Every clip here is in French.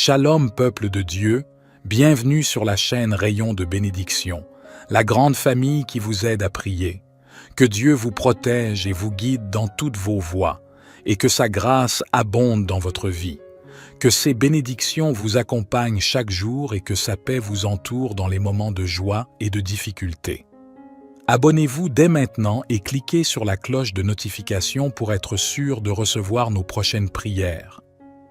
Shalom peuple de Dieu, bienvenue sur la chaîne Rayon de bénédiction, la grande famille qui vous aide à prier. Que Dieu vous protège et vous guide dans toutes vos voies, et que sa grâce abonde dans votre vie. Que ses bénédictions vous accompagnent chaque jour et que sa paix vous entoure dans les moments de joie et de difficulté. Abonnez-vous dès maintenant et cliquez sur la cloche de notification pour être sûr de recevoir nos prochaines prières.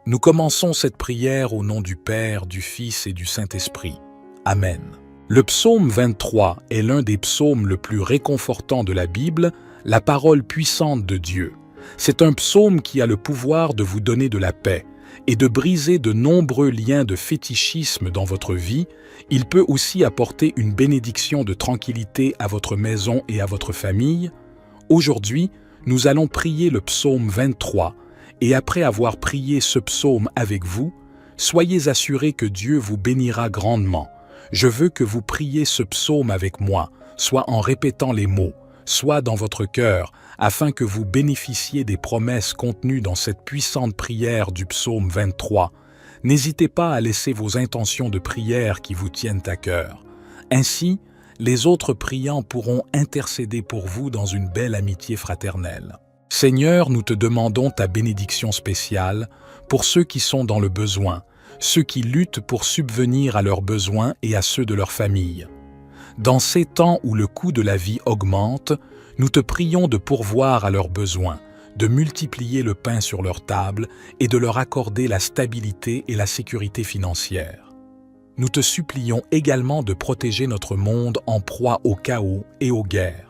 Nous commençons cette prière au nom du Père, du Fils et du Saint-Esprit. Amen. Le psaume 23 est l'un des psaumes le plus réconfortants de la Bible, la parole puissante de Dieu. C'est un psaume qui a le pouvoir de vous donner de la paix et de briser de nombreux liens de fétichisme dans votre vie. Il peut aussi apporter une bénédiction de tranquillité à votre maison et à votre famille. Aujourd'hui, nous allons prier le psaume 23, et après avoir prié ce psaume avec vous, soyez assurés que Dieu vous bénira grandement. Je veux que vous priez ce psaume avec moi, soit en répétant les mots, soit dans votre cœur, afin que vous bénéficiez des promesses contenues dans cette puissante prière du psaume 23. N'hésitez pas à laisser vos intentions de prière qui vous tiennent à cœur. Ainsi, les autres priants pourront intercéder pour vous dans une belle amitié fraternelle. Seigneur, nous te demandons ta bénédiction spéciale pour ceux qui sont dans le besoin, ceux qui luttent pour subvenir à leurs besoins et à ceux de leur famille. Dans ces temps où le coût de la vie augmente, nous te prions de pourvoir à leurs besoins, de multiplier le pain sur leur table et de leur accorder la stabilité et la sécurité financière. Nous te supplions également de protéger notre monde en proie au chaos et aux guerres.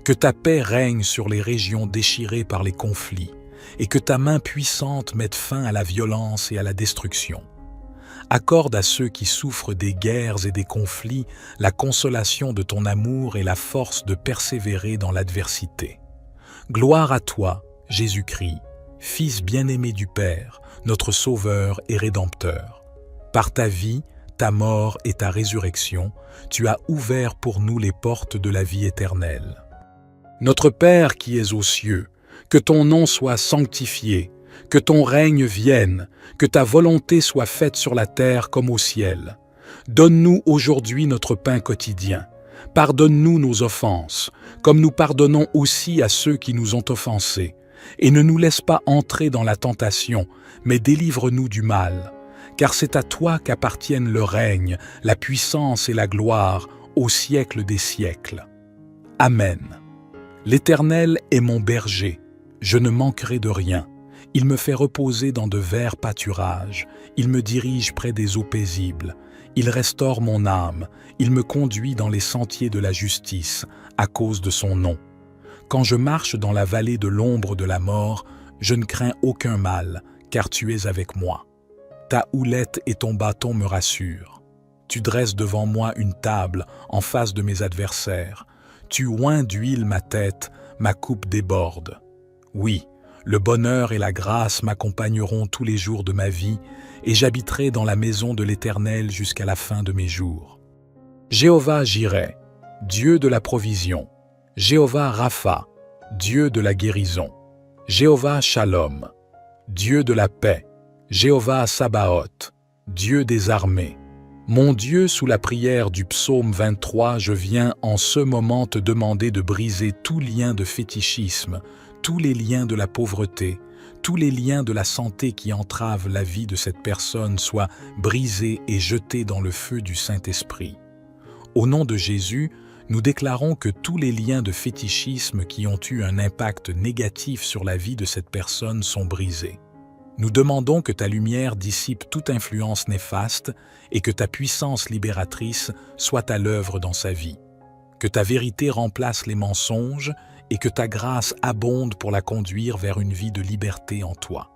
Que ta paix règne sur les régions déchirées par les conflits et que ta main puissante mette fin à la violence et à la destruction. Accorde à ceux qui souffrent des guerres et des conflits la consolation de ton amour et la force de persévérer dans l'adversité. Gloire à toi, Jésus-Christ, Fils bien-aimé du Père, notre Sauveur et Rédempteur. Par ta vie, ta mort et ta résurrection, tu as ouvert pour nous les portes de la vie éternelle. Notre Père qui es aux cieux, que ton nom soit sanctifié, que ton règne vienne, que ta volonté soit faite sur la terre comme au ciel. Donne-nous aujourd'hui notre pain quotidien. Pardonne-nous nos offenses, comme nous pardonnons aussi à ceux qui nous ont offensés. Et ne nous laisse pas entrer dans la tentation, mais délivre-nous du mal. Car c'est à toi qu'appartiennent le règne, la puissance et la gloire, au siècle des siècles. Amen. L'Éternel est mon berger, je ne manquerai de rien. Il me fait reposer dans de verts pâturages, il me dirige près des eaux paisibles. Il restaure mon âme, il me conduit dans les sentiers de la justice, à cause de son nom. Quand je marche dans la vallée de l'ombre de la mort, je ne crains aucun mal, car tu es avec moi. Ta houlette et ton bâton me rassurent. Tu dresses devant moi une table en face de mes adversaires. Tu oins d'huile ma tête, ma coupe déborde. Oui, le bonheur et la grâce m'accompagneront tous les jours de ma vie, et j'habiterai dans la maison de l'Éternel jusqu'à la fin de mes jours. Jéhovah Jireh, Dieu de la provision. Jéhovah Rapha, Dieu de la guérison. Jéhovah Shalom, Dieu de la paix. Jéhovah Sabaoth, Dieu des armées. Mon Dieu, sous la prière du psaume 23, je viens en ce moment te demander de briser tout lien de fétichisme, tous les liens de la pauvreté, tous les liens de la santé qui entravent la vie de cette personne soient brisés et jetés dans le feu du Saint-Esprit. Au nom de Jésus, nous déclarons que tous les liens de fétichisme qui ont eu un impact négatif sur la vie de cette personne sont brisés. Nous demandons que ta lumière dissipe toute influence néfaste et que ta puissance libératrice soit à l'œuvre dans sa vie. Que ta vérité remplace les mensonges et que ta grâce abonde pour la conduire vers une vie de liberté en toi.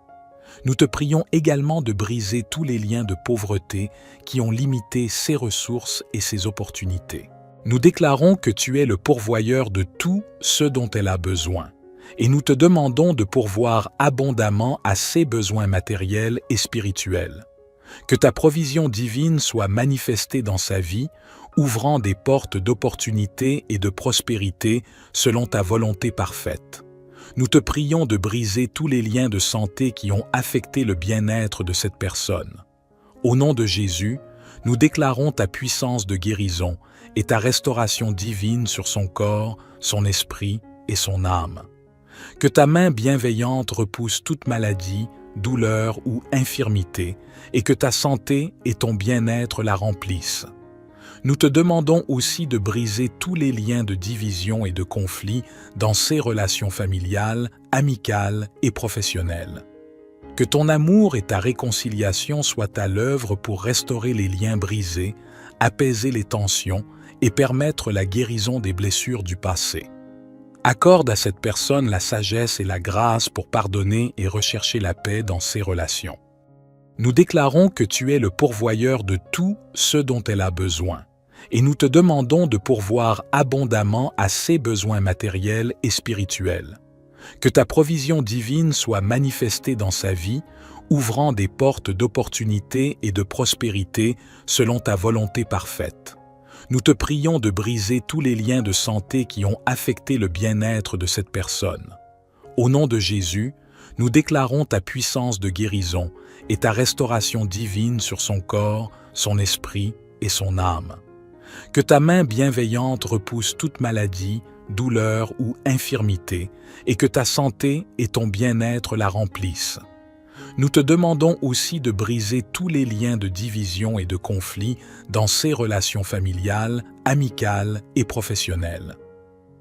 Nous te prions également de briser tous les liens de pauvreté qui ont limité ses ressources et ses opportunités. Nous déclarons que tu es le pourvoyeur de tout ce dont elle a besoin. Et nous te demandons de pourvoir abondamment à ses besoins matériels et spirituels. Que ta provision divine soit manifestée dans sa vie, ouvrant des portes d'opportunité et de prospérité selon ta volonté parfaite. Nous te prions de briser tous les liens de santé qui ont affecté le bien-être de cette personne. Au nom de Jésus, nous déclarons ta puissance de guérison et ta restauration divine sur son corps, son esprit et son âme. Que ta main bienveillante repousse toute maladie, douleur ou infirmité, et que ta santé et ton bien-être la remplissent. Nous te demandons aussi de briser tous les liens de division et de conflit dans ces relations familiales, amicales et professionnelles. Que ton amour et ta réconciliation soient à l'œuvre pour restaurer les liens brisés, apaiser les tensions et permettre la guérison des blessures du passé. Accorde à cette personne la sagesse et la grâce pour pardonner et rechercher la paix dans ses relations. Nous déclarons que tu es le pourvoyeur de tout ce dont elle a besoin, et nous te demandons de pourvoir abondamment à ses besoins matériels et spirituels. Que ta provision divine soit manifestée dans sa vie, ouvrant des portes d'opportunité et de prospérité selon ta volonté parfaite. Nous te prions de briser tous les liens de santé qui ont affecté le bien-être de cette personne. Au nom de Jésus, nous déclarons ta puissance de guérison et ta restauration divine sur son corps, son esprit et son âme. Que ta main bienveillante repousse toute maladie, douleur ou infirmité, et que ta santé et ton bien-être la remplissent. Nous te demandons aussi de briser tous les liens de division et de conflit dans ces relations familiales, amicales et professionnelles.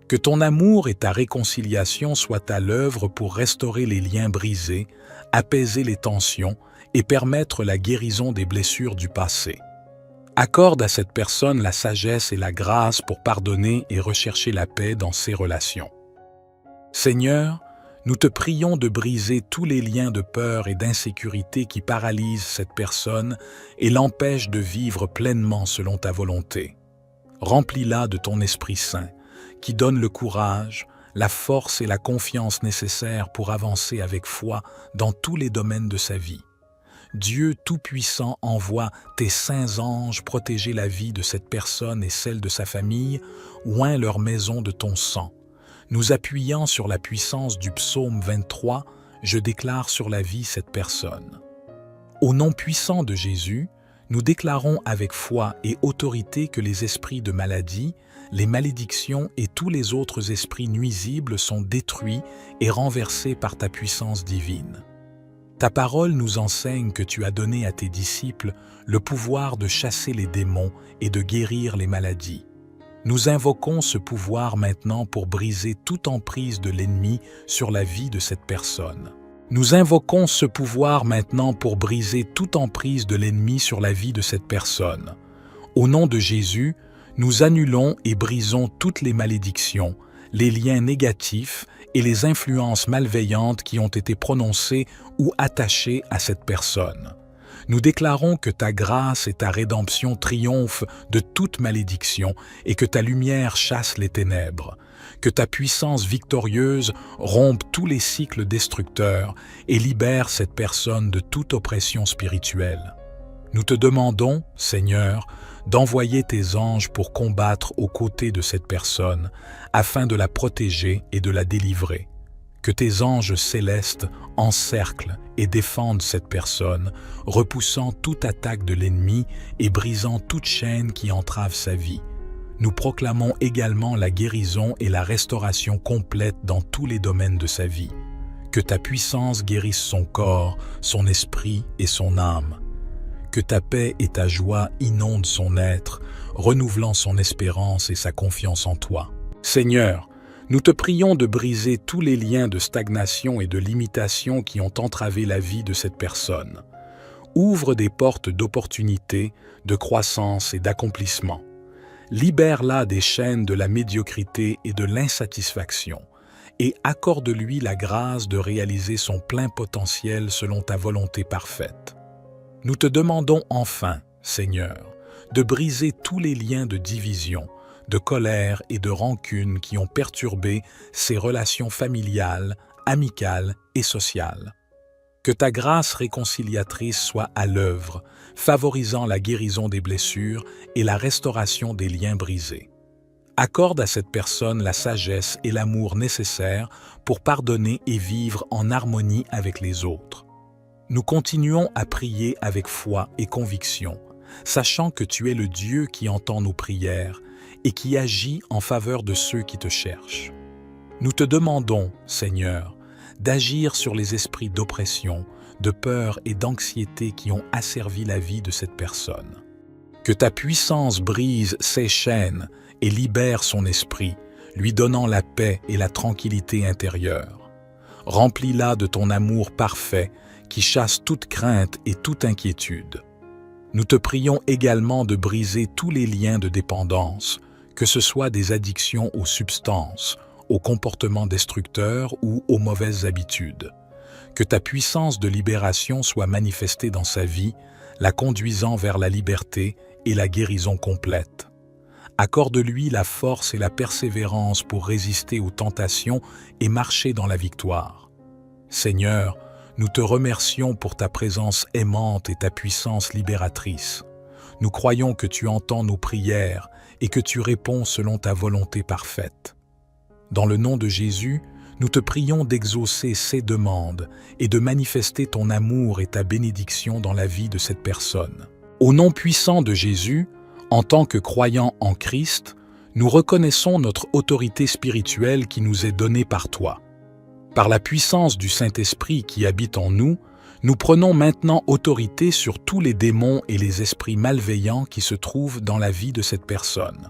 Que ton amour et ta réconciliation soient à l'œuvre pour restaurer les liens brisés, apaiser les tensions et permettre la guérison des blessures du passé. Accorde à cette personne la sagesse et la grâce pour pardonner et rechercher la paix dans ses relations. Seigneur, nous te prions de briser tous les liens de peur et d'insécurité qui paralysent cette personne et l'empêchent de vivre pleinement selon ta volonté. Remplis-la de ton Esprit Saint, qui donne le courage, la force et la confiance nécessaires pour avancer avec foi dans tous les domaines de sa vie. Dieu Tout-Puissant envoie tes saints anges protéger la vie de cette personne et celle de sa famille, oint leur maison de ton sang. Nous appuyant sur la puissance du psaume 23, je déclare sur la vie cette personne. Au nom puissant de Jésus, nous déclarons avec foi et autorité que les esprits de maladie, les malédictions et tous les autres esprits nuisibles sont détruits et renversés par ta puissance divine. Ta parole nous enseigne que tu as donné à tes disciples le pouvoir de chasser les démons et de guérir les maladies. Nous invoquons ce pouvoir maintenant pour briser toute emprise de l'ennemi sur la vie de cette personne. Nous invoquons ce pouvoir maintenant pour briser toute emprise de l'ennemi sur la vie de cette personne. Au nom de Jésus, nous annulons et brisons toutes les malédictions, les liens négatifs et les influences malveillantes qui ont été prononcées ou attachées à cette personne. Nous déclarons que ta grâce et ta rédemption triomphent de toute malédiction et que ta lumière chasse les ténèbres, que ta puissance victorieuse rompe tous les cycles destructeurs et libère cette personne de toute oppression spirituelle. Nous te demandons, Seigneur, d'envoyer tes anges pour combattre aux côtés de cette personne, afin de la protéger et de la délivrer. Que tes anges célestes encerclent et défendent cette personne, repoussant toute attaque de l'ennemi et brisant toute chaîne qui entrave sa vie. Nous proclamons également la guérison et la restauration complète dans tous les domaines de sa vie. Que ta puissance guérisse son corps, son esprit et son âme. Que ta paix et ta joie inondent son être, renouvelant son espérance et sa confiance en toi. Seigneur, nous te prions de briser tous les liens de stagnation et de limitation qui ont entravé la vie de cette personne. Ouvre des portes d'opportunité, de croissance et d'accomplissement. Libère-la des chaînes de la médiocrité et de l'insatisfaction, et accorde-lui la grâce de réaliser son plein potentiel selon ta volonté parfaite. Nous te demandons enfin, Seigneur, de briser tous les liens de division, de colère et de rancune qui ont perturbé ses relations familiales, amicales et sociales. Que ta grâce réconciliatrice soit à l'œuvre, favorisant la guérison des blessures et la restauration des liens brisés. Accorde à cette personne la sagesse et l'amour nécessaires pour pardonner et vivre en harmonie avec les autres. Nous continuons à prier avec foi et conviction, sachant que tu es le Dieu qui entend nos prières et qui agit en faveur de ceux qui te cherchent. Nous te demandons, Seigneur, d'agir sur les esprits d'oppression, de peur et d'anxiété qui ont asservi la vie de cette personne. Que ta puissance brise ses chaînes et libère son esprit, lui donnant la paix et la tranquillité intérieure. Remplis-la de ton amour parfait qui chasse toute crainte et toute inquiétude. Nous te prions également de briser tous les liens de dépendance, que ce soit des addictions aux substances, aux comportements destructeurs ou aux mauvaises habitudes. Que ta puissance de libération soit manifestée dans sa vie, la conduisant vers la liberté et la guérison complète. Accorde-lui la force et la persévérance pour résister aux tentations et marcher dans la victoire. Seigneur, nous te remercions pour ta présence aimante et ta puissance libératrice. Nous croyons que tu entends nos prières et que tu réponds selon ta volonté parfaite. Dans le nom de Jésus, nous te prions d'exaucer ces demandes et de manifester ton amour et ta bénédiction dans la vie de cette personne. Au nom puissant de Jésus, en tant que croyants en Christ, nous reconnaissons notre autorité spirituelle qui nous est donnée par toi. Par la puissance du Saint-Esprit qui habite en nous, nous prenons maintenant autorité sur tous les démons et les esprits malveillants qui se trouvent dans la vie de cette personne.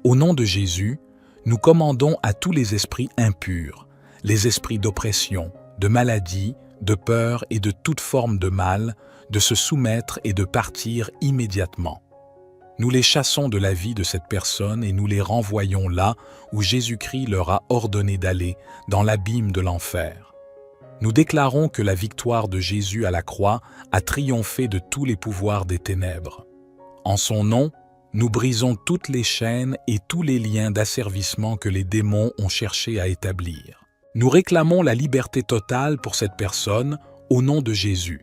Au nom de Jésus, nous commandons à tous les esprits impurs, les esprits d'oppression, de maladie, de peur et de toute forme de mal, de se soumettre et de partir immédiatement. Nous les chassons de la vie de cette personne et nous les renvoyons là où Jésus-Christ leur a ordonné d'aller, dans l'abîme de l'enfer. Nous déclarons que la victoire de Jésus à la croix a triomphé de tous les pouvoirs des ténèbres. En son nom, nous brisons toutes les chaînes et tous les liens d'asservissement que les démons ont cherché à établir. Nous réclamons la liberté totale pour cette personne au nom de Jésus.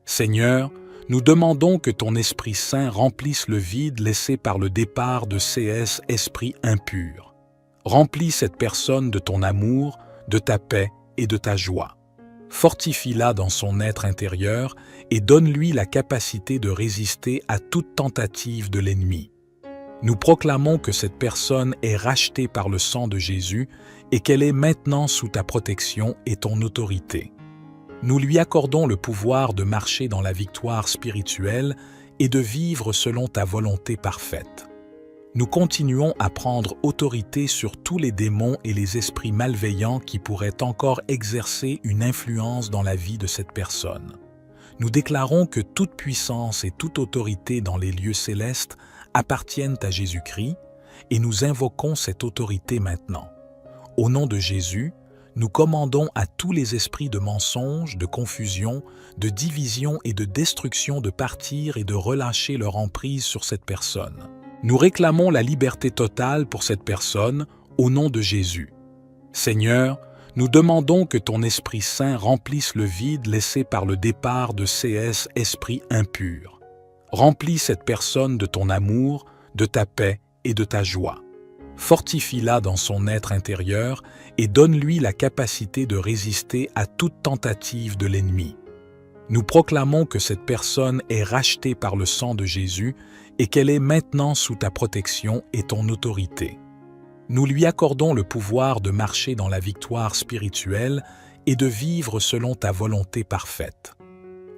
Seigneur, nous demandons que ton Esprit Saint remplisse le vide laissé par le départ de ces esprits impurs. Remplis cette personne de ton amour, de ta paix et de ta joie. Fortifie-la dans son être intérieur et donne-lui la capacité de résister à toute tentative de l'ennemi. Nous proclamons que cette personne est rachetée par le sang de Jésus et qu'elle est maintenant sous ta protection et ton autorité. Nous lui accordons le pouvoir de marcher dans la victoire spirituelle et de vivre selon ta volonté parfaite. Nous continuons à prendre autorité sur tous les démons et les esprits malveillants qui pourraient encore exercer une influence dans la vie de cette personne. Nous déclarons que toute puissance et toute autorité dans les lieux célestes appartiennent à Jésus-Christ et nous invoquons cette autorité maintenant. Au nom de Jésus, nous commandons à tous les esprits de mensonge, de confusion, de division et de destruction de partir et de relâcher leur emprise sur cette personne. Nous réclamons la liberté totale pour cette personne au nom de Jésus. Seigneur, nous demandons que ton Esprit Saint remplisse le vide laissé par le départ de ces esprits impurs. Remplis cette personne de ton amour, de ta paix et de ta joie. Fortifie-la dans son être intérieur et donne-lui la capacité de résister à toute tentative de l'ennemi. Nous proclamons que cette personne est rachetée par le sang de Jésus et qu'elle est maintenant sous ta protection et ton autorité. Nous lui accordons le pouvoir de marcher dans la victoire spirituelle et de vivre selon ta volonté parfaite.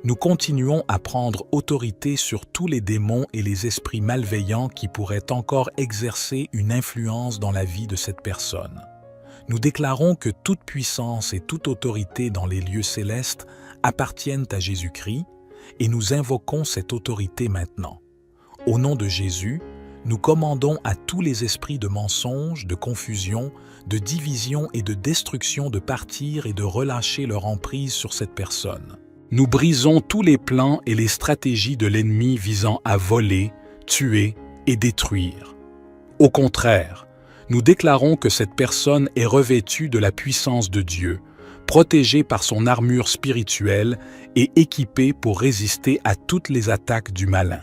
Nous continuons à prendre autorité sur tous les démons et les esprits malveillants qui pourraient encore exercer une influence dans la vie de cette personne. Nous déclarons que toute puissance et toute autorité dans les lieux célestes appartiennent à Jésus-Christ et nous invoquons cette autorité maintenant. Au nom de Jésus, nous commandons à tous les esprits de mensonge, de confusion, de division et de destruction de partir et de relâcher leur emprise sur cette personne. Nous brisons tous les plans et les stratégies de l'ennemi visant à voler, tuer et détruire. Au contraire, nous déclarons que cette personne est revêtue de la puissance de Dieu, protégée par son armure spirituelle et équipée pour résister à toutes les attaques du malin.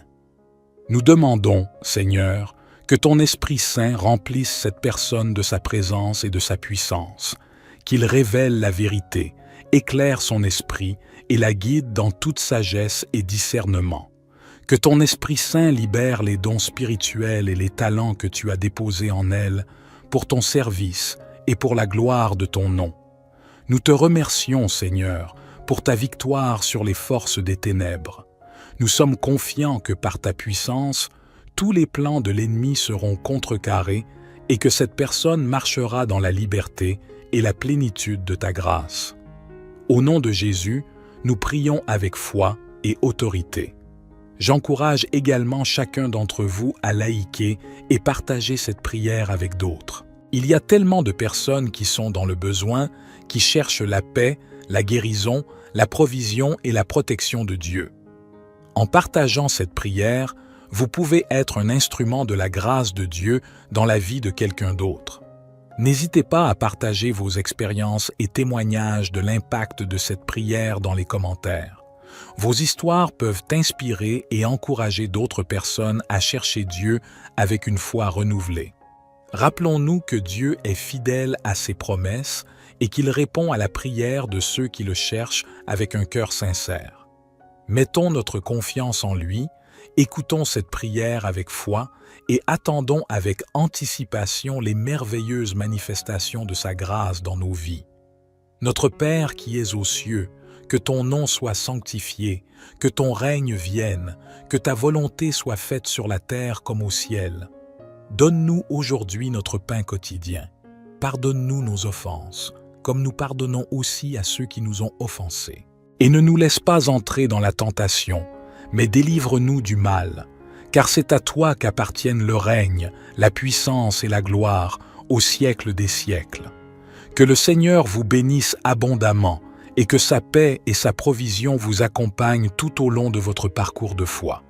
Nous demandons, Seigneur, que ton Esprit Saint remplisse cette personne de sa présence et de sa puissance, qu'il révèle la vérité, éclaire son esprit et la guide dans toute sagesse et discernement. Que ton Esprit Saint libère les dons spirituels et les talents que tu as déposés en elle pour ton service et pour la gloire de ton nom. Nous te remercions, Seigneur, pour ta victoire sur les forces des ténèbres. Nous sommes confiants que par ta puissance, tous les plans de l'ennemi seront contrecarrés et que cette personne marchera dans la liberté et la plénitude de ta grâce. Au nom de Jésus, nous prions avec foi et autorité. J'encourage également chacun d'entre vous à liker et partager cette prière avec d'autres. Il y a tellement de personnes qui sont dans le besoin, qui cherchent la paix, la guérison, la provision et la protection de Dieu. En partageant cette prière, vous pouvez être un instrument de la grâce de Dieu dans la vie de quelqu'un d'autre. N'hésitez pas à partager vos expériences et témoignages de l'impact de cette prière dans les commentaires. Vos histoires peuvent inspirer et encourager d'autres personnes à chercher Dieu avec une foi renouvelée. Rappelons-nous que Dieu est fidèle à ses promesses et qu'il répond à la prière de ceux qui le cherchent avec un cœur sincère. Mettons notre confiance en lui, écoutons cette prière avec foi et attendons avec anticipation les merveilleuses manifestations de sa grâce dans nos vies. Notre Père qui es aux cieux, que ton nom soit sanctifié, que ton règne vienne, que ta volonté soit faite sur la terre comme au ciel. Donne-nous aujourd'hui notre pain quotidien. Pardonne-nous nos offenses, comme nous pardonnons aussi à ceux qui nous ont offensés. Et ne nous laisse pas entrer dans la tentation, mais délivre-nous du mal, car c'est à toi qu'appartiennent le règne, la puissance et la gloire au siècle des siècles. Que le Seigneur vous bénisse abondamment et que sa paix et sa provision vous accompagnent tout au long de votre parcours de foi.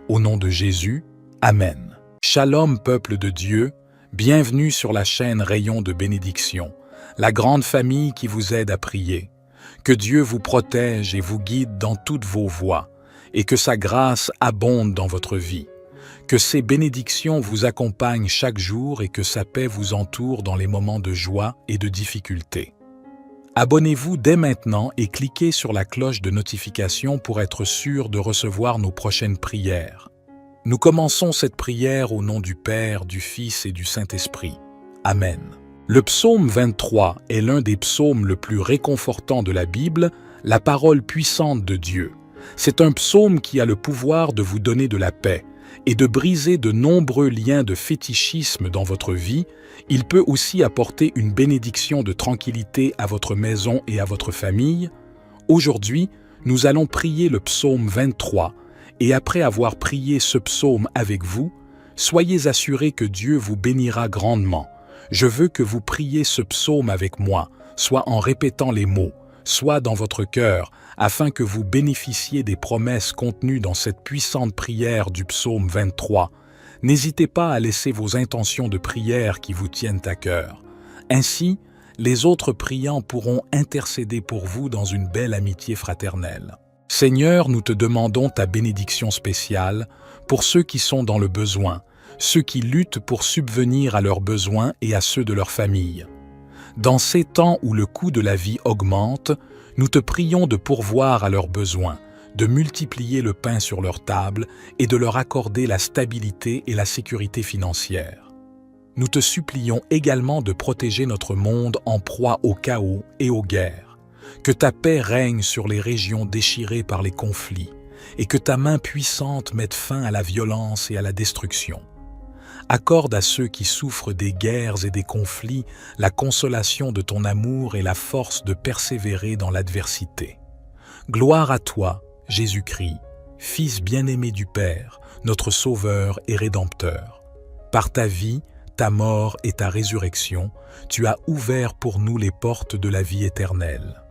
Au nom de Jésus, Amen. Shalom, peuple de Dieu, bienvenue sur la chaîne Rayon de bénédiction, la grande famille qui vous aide à prier. Que Dieu vous protège et vous guide dans toutes vos voies, et que sa grâce abonde dans votre vie. Que ses bénédictions vous accompagnent chaque jour et que sa paix vous entoure dans les moments de joie et de difficulté. Abonnez-vous dès maintenant et cliquez sur la cloche de notification pour être sûr de recevoir nos prochaines prières. Nous commençons cette prière au nom du Père, du Fils et du Saint-Esprit. Amen. Le psaume 23 est l'un des psaumes le plus réconfortants de la Bible, la parole puissante de Dieu. C'est un psaume qui a le pouvoir de vous donner de la paix et de briser de nombreux liens de fétichisme dans votre vie. Il peut aussi apporter une bénédiction de tranquillité à votre maison et à votre famille. Aujourd'hui, nous allons prier le psaume 23 et après avoir prié ce psaume avec vous, soyez assurés que Dieu vous bénira grandement. Je veux que vous priez ce psaume avec moi, soit en répétant les mots, soit dans votre cœur, afin que vous bénéficiez des promesses contenues dans cette puissante prière du psaume 23. N'hésitez pas à laisser vos intentions de prière qui vous tiennent à cœur. Ainsi, les autres priants pourront intercéder pour vous dans une belle amitié fraternelle. Seigneur, nous te demandons ta bénédiction spéciale pour ceux qui sont dans le besoin, ceux qui luttent pour subvenir à leurs besoins et à ceux de leur famille. Dans ces temps où le coût de la vie augmente, nous te prions de pourvoir à leurs besoins, de multiplier le pain sur leur table et de leur accorder la stabilité et la sécurité financière. Nous te supplions également de protéger notre monde en proie au chaos et aux guerres, que ta paix règne sur les régions déchirées par les conflits et que ta main puissante mette fin à la violence et à la destruction. Accorde à ceux qui souffrent des guerres et des conflits la consolation de ton amour et la force de persévérer dans l'adversité. Gloire à toi, Jésus-Christ, Fils bien-aimé du Père, notre Sauveur et Rédempteur. Par ta vie, ta mort et ta résurrection, tu as ouvert pour nous les portes de la vie éternelle.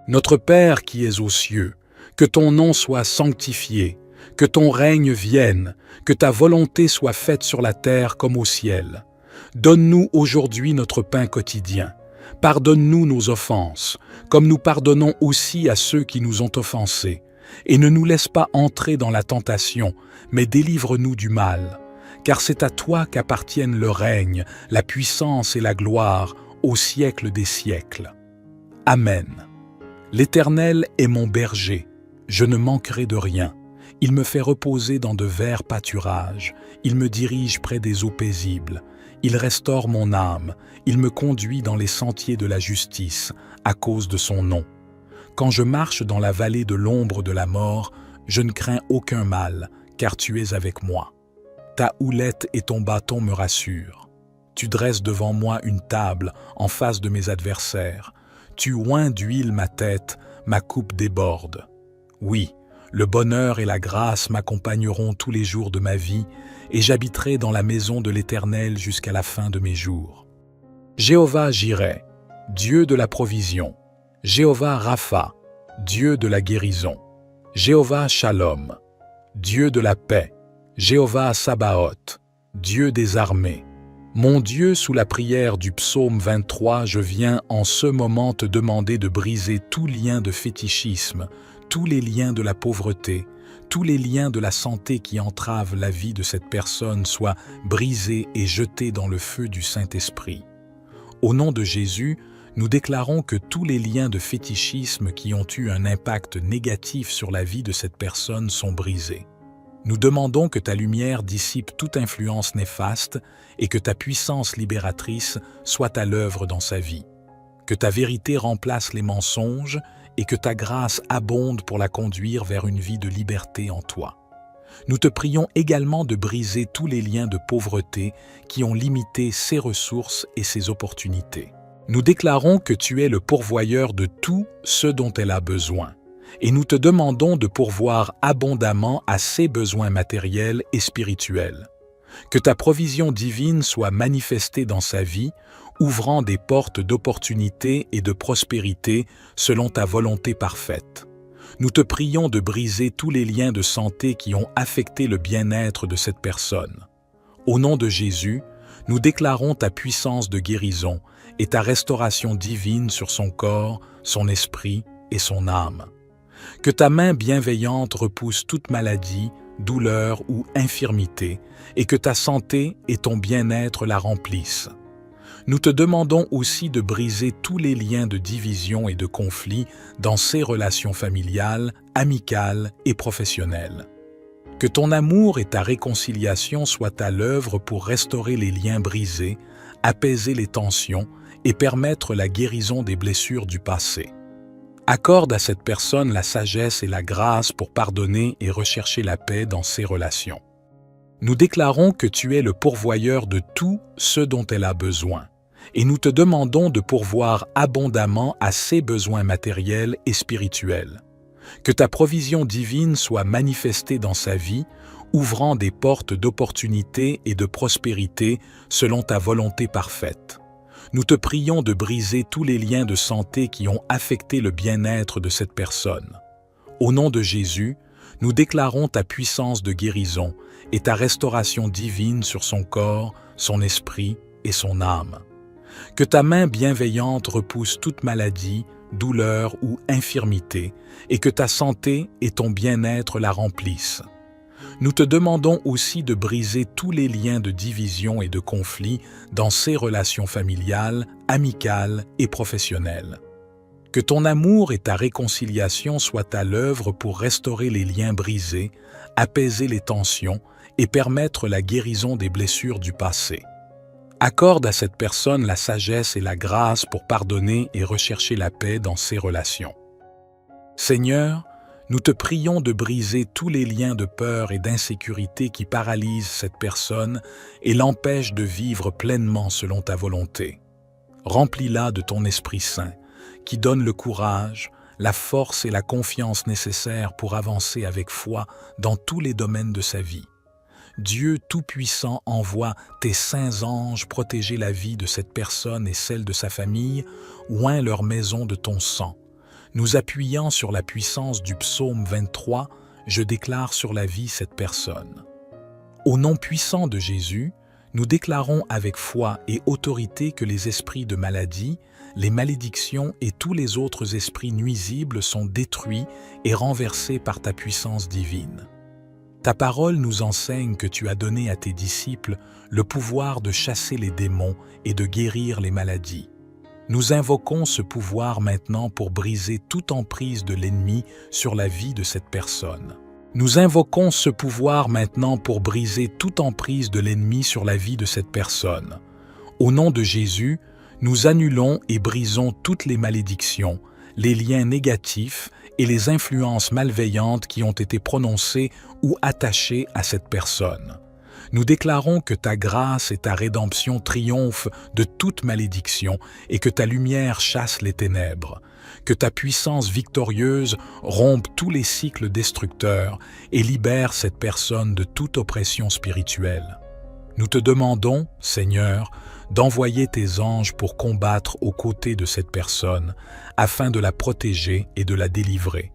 Notre Père qui es aux cieux, que ton nom soit sanctifié, que ton règne vienne, que ta volonté soit faite sur la terre comme au ciel. Donne-nous aujourd'hui notre pain quotidien. Pardonne-nous nos offenses, comme nous pardonnons aussi à ceux qui nous ont offensés. Et ne nous laisse pas entrer dans la tentation, mais délivre-nous du mal. Car c'est à toi qu'appartiennent le règne, la puissance et la gloire au siècle des siècles. Amen. L'Éternel est mon berger, je ne manquerai de rien. Il me fait reposer dans de verts pâturages, il me dirige près des eaux paisibles. Il restaure mon âme, il me conduit dans les sentiers de la justice, à cause de son nom. Quand je marche dans la vallée de l'ombre de la mort, je ne crains aucun mal, car tu es avec moi. Ta houlette et ton bâton me rassurent. Tu dresses devant moi une table en face de mes adversaires. Tu oins d'huile ma tête, ma coupe déborde. Oui, le bonheur et la grâce m'accompagneront tous les jours de ma vie, et j'habiterai dans la maison de l'Éternel jusqu'à la fin de mes jours. Jéhovah Jireh, Dieu de la provision. Jéhovah Rapha, Dieu de la guérison. Jéhovah Shalom, Dieu de la paix. Jéhovah Sabaoth, Dieu des armées. Mon Dieu, sous la prière du psaume 23, je viens en ce moment te demander de briser tout lien de fétichisme, tous les liens de la pauvreté, tous les liens de la santé qui entravent la vie de cette personne soient brisés et jetés dans le feu du Saint-Esprit. Au nom de Jésus, nous déclarons que tous les liens de fétichisme qui ont eu un impact négatif sur la vie de cette personne sont brisés. Nous demandons que ta lumière dissipe toute influence néfaste et que ta puissance libératrice soit à l'œuvre dans sa vie. Que ta vérité remplace les mensonges et que ta grâce abonde pour la conduire vers une vie de liberté en toi. Nous te prions également de briser tous les liens de pauvreté qui ont limité ses ressources et ses opportunités. Nous déclarons que tu es le pourvoyeur de tout ce dont elle a besoin. Et nous te demandons de pourvoir abondamment à ses besoins matériels et spirituels. Que ta provision divine soit manifestée dans sa vie, ouvrant des portes d'opportunité et de prospérité selon ta volonté parfaite. Nous te prions de briser tous les liens de santé qui ont affecté le bien-être de cette personne. Au nom de Jésus, nous déclarons ta puissance de guérison et ta restauration divine sur son corps, son esprit et son âme. Que ta main bienveillante repousse toute maladie, douleur ou infirmité, et que ta santé et ton bien-être la remplissent. Nous te demandons aussi de briser tous les liens de division et de conflit dans ses relations familiales, amicales et professionnelles. Que ton amour et ta réconciliation soient à l'œuvre pour restaurer les liens brisés, apaiser les tensions et permettre la guérison des blessures du passé. Accorde à cette personne la sagesse et la grâce pour pardonner et rechercher la paix dans ses relations. Nous déclarons que tu es le pourvoyeur de tout ce dont elle a besoin, et nous te demandons de pourvoir abondamment à ses besoins matériels et spirituels. Que ta provision divine soit manifestée dans sa vie, ouvrant des portes d'opportunité et de prospérité selon ta volonté parfaite. Nous te prions de briser tous les liens de santé qui ont affecté le bien-être de cette personne. Au nom de Jésus, nous déclarons ta puissance de guérison et ta restauration divine sur son corps, son esprit et son âme. Que ta main bienveillante repousse toute maladie, douleur ou infirmité, et que ta santé et ton bien-être la remplissent. Nous te demandons aussi de briser tous les liens de division et de conflit dans ses relations familiales, amicales et professionnelles. Que ton amour et ta réconciliation soient à l'œuvre pour restaurer les liens brisés, apaiser les tensions et permettre la guérison des blessures du passé. Accorde à cette personne la sagesse et la grâce pour pardonner et rechercher la paix dans ses relations. Seigneur, nous te prions de briser tous les liens de peur et d'insécurité qui paralysent cette personne et l'empêchent de vivre pleinement selon ta volonté. Remplis-la de ton Esprit Saint, qui donne le courage, la force et la confiance nécessaires pour avancer avec foi dans tous les domaines de sa vie. Dieu Tout-Puissant envoie tes saints anges protéger la vie de cette personne et celle de sa famille, oint leur maison de ton sang. Nous appuyant sur la puissance du psaume 23, je déclare sur la vie cette personne. Au nom puissant de Jésus, nous déclarons avec foi et autorité que les esprits de maladie, les malédictions et tous les autres esprits nuisibles sont détruits et renversés par ta puissance divine. Ta parole nous enseigne que tu as donné à tes disciples le pouvoir de chasser les démons et de guérir les maladies. Nous invoquons ce pouvoir maintenant pour briser toute emprise de l'ennemi sur la vie de cette personne. Nous invoquons ce pouvoir maintenant pour briser toute emprise de l'ennemi sur la vie de cette personne. Au nom de Jésus, nous annulons et brisons toutes les malédictions, les liens négatifs et les influences malveillantes qui ont été prononcées ou attachées à cette personne. Nous déclarons que ta grâce et ta rédemption triomphent de toute malédiction et que ta lumière chasse les ténèbres, que ta puissance victorieuse rompe tous les cycles destructeurs et libère cette personne de toute oppression spirituelle. Nous te demandons, Seigneur, d'envoyer tes anges pour combattre aux côtés de cette personne, afin de la protéger et de la délivrer.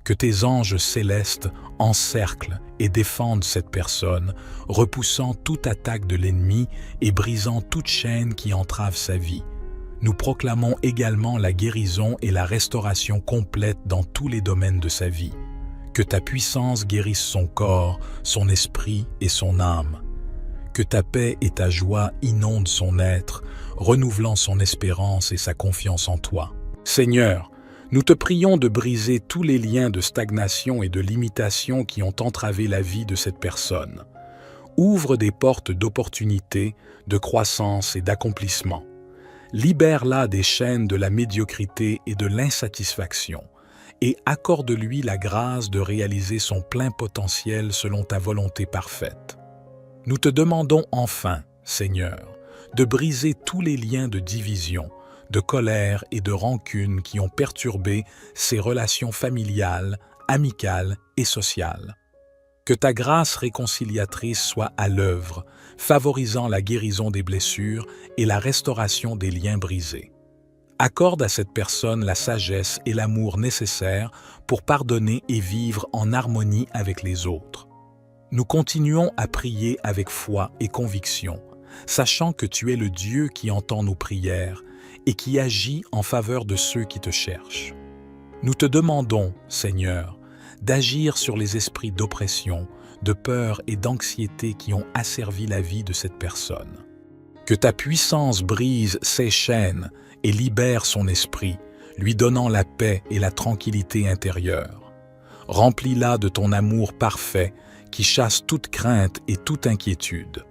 Que tes anges célestes encerclent et défendent cette personne, repoussant toute attaque de l'ennemi et brisant toute chaîne qui entrave sa vie. Nous proclamons également la guérison et la restauration complète dans tous les domaines de sa vie. Que ta puissance guérisse son corps, son esprit et son âme. Que ta paix et ta joie inondent son être, renouvelant son espérance et sa confiance en toi. Seigneur, nous te prions de briser tous les liens de stagnation et de limitation qui ont entravé la vie de cette personne. Ouvre des portes d'opportunité, de croissance et d'accomplissement. Libère-la des chaînes de la médiocrité et de l'insatisfaction et accorde-lui la grâce de réaliser son plein potentiel selon ta volonté parfaite. Nous te demandons enfin, Seigneur, de briser tous les liens de division, de colère et de rancune qui ont perturbé ses relations familiales, amicales et sociales. Que ta grâce réconciliatrice soit à l'œuvre, favorisant la guérison des blessures et la restauration des liens brisés. Accorde à cette personne la sagesse et l'amour nécessaires pour pardonner et vivre en harmonie avec les autres. Nous continuons à prier avec foi et conviction, sachant que tu es le Dieu qui entend nos prières et qui agit en faveur de ceux qui te cherchent. Nous te demandons, Seigneur, d'agir sur les esprits d'oppression, de peur et d'anxiété qui ont asservi la vie de cette personne. Que ta puissance brise ses chaînes et libère son esprit, lui donnant la paix et la tranquillité intérieure. Remplis-la de ton amour parfait qui chasse toute crainte et toute inquiétude.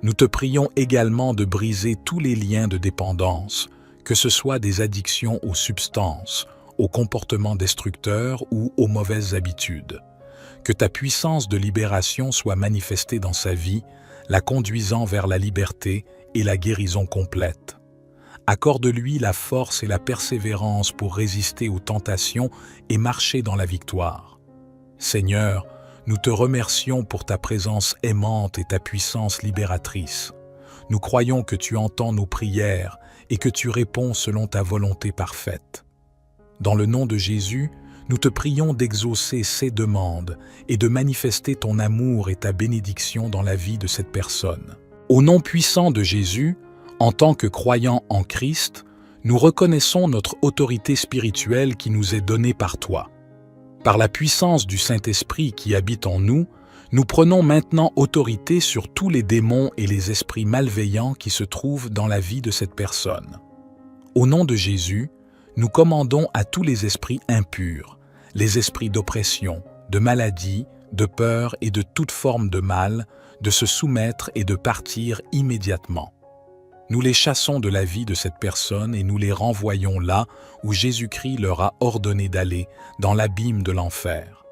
Nous te prions également de briser tous les liens de dépendance, que ce soit des addictions aux substances, aux comportements destructeurs ou aux mauvaises habitudes. Que ta puissance de libération soit manifestée dans sa vie, la conduisant vers la liberté et la guérison complète. Accorde-lui la force et la persévérance pour résister aux tentations et marcher dans la victoire. Seigneur, nous te remercions pour ta présence aimante et ta puissance libératrice. Nous croyons que tu entends nos prières et que tu réponds selon ta volonté parfaite. Dans le nom de Jésus, nous te prions d'exaucer ces demandes et de manifester ton amour et ta bénédiction dans la vie de cette personne. Au nom puissant de Jésus, en tant que croyants en Christ, nous reconnaissons notre autorité spirituelle qui nous est donnée par toi. Par la puissance du Saint-Esprit qui habite en nous, nous prenons maintenant autorité sur tous les démons et les esprits malveillants qui se trouvent dans la vie de cette personne. Au nom de Jésus, nous commandons à tous les esprits impurs, les esprits d'oppression, de maladie, de peur et de toute forme de mal, de se soumettre et de partir immédiatement. Nous les chassons de la vie de cette personne et nous les renvoyons là où Jésus-Christ leur a ordonné d'aller, dans l'abîme de l'enfer.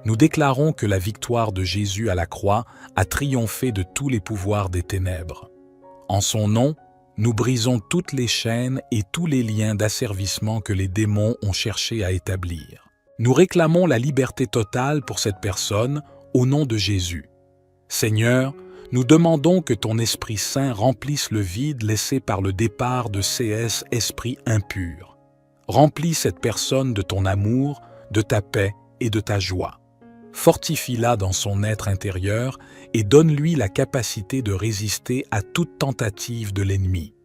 Nous déclarons que la victoire de Jésus à la croix a triomphé de tous les pouvoirs des ténèbres. En son nom, nous brisons toutes les chaînes et tous les liens d'asservissement que les démons ont cherché à établir. Nous réclamons la liberté totale pour cette personne au nom de Jésus. Seigneur, nous demandons que ton Esprit Saint remplisse le vide laissé par le départ de ces esprits impurs. Remplis cette personne de ton amour, de ta paix et de ta joie. Fortifie-la dans son être intérieur et donne-lui la capacité de résister à toute tentative de l'ennemi.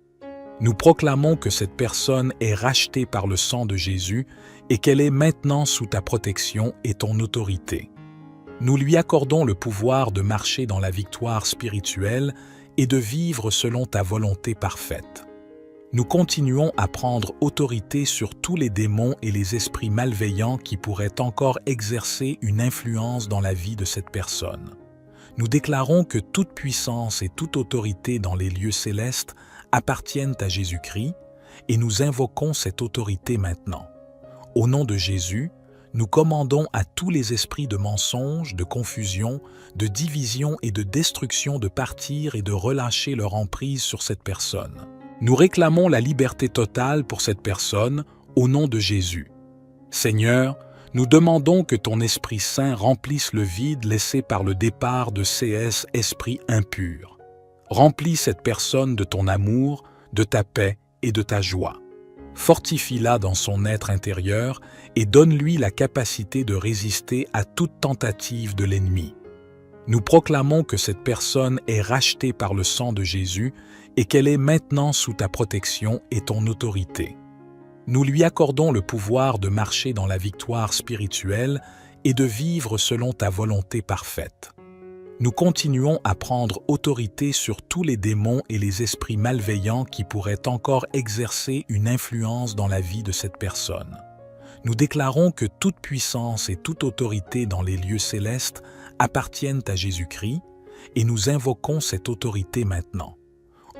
Nous proclamons que cette personne est rachetée par le sang de Jésus et qu'elle est maintenant sous ta protection et ton autorité. Nous lui accordons le pouvoir de marcher dans la victoire spirituelle et de vivre selon ta volonté parfaite. Nous continuons à prendre autorité sur tous les démons et les esprits malveillants qui pourraient encore exercer une influence dans la vie de cette personne. Nous déclarons que toute puissance et toute autorité dans les lieux célestes appartiennent à Jésus-Christ et nous invoquons cette autorité maintenant. Au nom de Jésus, nous commandons à tous les esprits de mensonge, de confusion, de division et de destruction de partir et de relâcher leur emprise sur cette personne. Nous réclamons la liberté totale pour cette personne au nom de Jésus. Seigneur, nous demandons que ton Esprit Saint remplisse le vide laissé par le départ de CS esprits impurs. Remplis cette personne de ton amour, de ta paix et de ta joie. Fortifie-la dans son être intérieur et donne-lui la capacité de résister à toute tentative de l'ennemi. Nous proclamons que cette personne est rachetée par le sang de Jésus et qu'elle est maintenant sous ta protection et ton autorité. Nous lui accordons le pouvoir de marcher dans la victoire spirituelle et de vivre selon ta volonté parfaite. Nous continuons à prendre autorité sur tous les démons et les esprits malveillants qui pourraient encore exercer une influence dans la vie de cette personne. Nous déclarons que toute puissance et toute autorité dans les lieux célestes appartiennent à Jésus-Christ et nous invoquons cette autorité maintenant.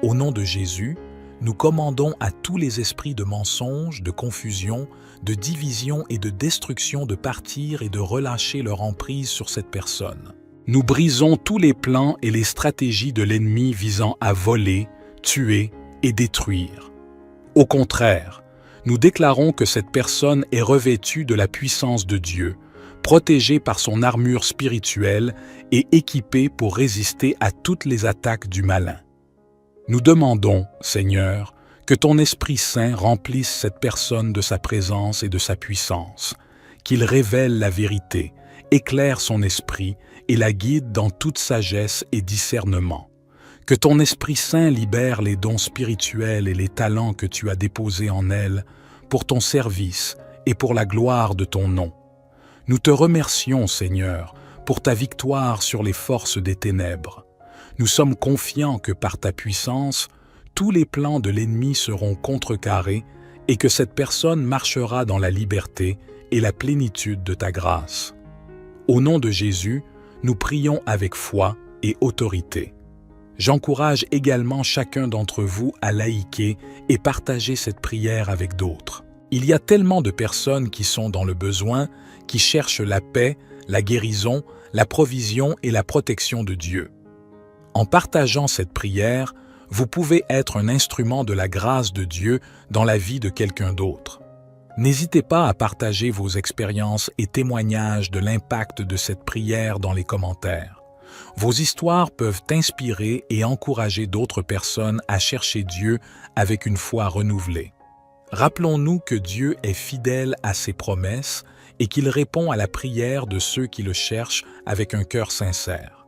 Au nom de Jésus, nous commandons à tous les esprits de mensonge, de confusion, de division et de destruction de partir et de relâcher leur emprise sur cette personne. Nous brisons tous les plans et les stratégies de l'ennemi visant à voler, tuer et détruire. Au contraire, nous déclarons que cette personne est revêtue de la puissance de Dieu, protégée par son armure spirituelle et équipée pour résister à toutes les attaques du malin. Nous demandons, Seigneur, que ton Esprit Saint remplisse cette personne de sa présence et de sa puissance, qu'il révèle la vérité, éclaire son esprit et la guide dans toute sagesse et discernement. Que ton Esprit Saint libère les dons spirituels et les talents que tu as déposés en elle pour ton service et pour la gloire de ton nom. Nous te remercions, Seigneur, pour ta victoire sur les forces des ténèbres. Nous sommes confiants que par ta puissance, tous les plans de l'ennemi seront contrecarrés et que cette personne marchera dans la liberté et la plénitude de ta grâce. Au nom de Jésus, nous prions avec foi et autorité. J'encourage également chacun d'entre vous à liker et partager cette prière avec d'autres. Il y a tellement de personnes qui sont dans le besoin, qui cherchent la paix, la guérison, la provision et la protection de Dieu. En partageant cette prière, vous pouvez être un instrument de la grâce de Dieu dans la vie de quelqu'un d'autre. N'hésitez pas à partager vos expériences et témoignages de l'impact de cette prière dans les commentaires. Vos histoires peuvent inspirer et encourager d'autres personnes à chercher Dieu avec une foi renouvelée. Rappelons-nous que Dieu est fidèle à ses promesses et qu'il répond à la prière de ceux qui le cherchent avec un cœur sincère.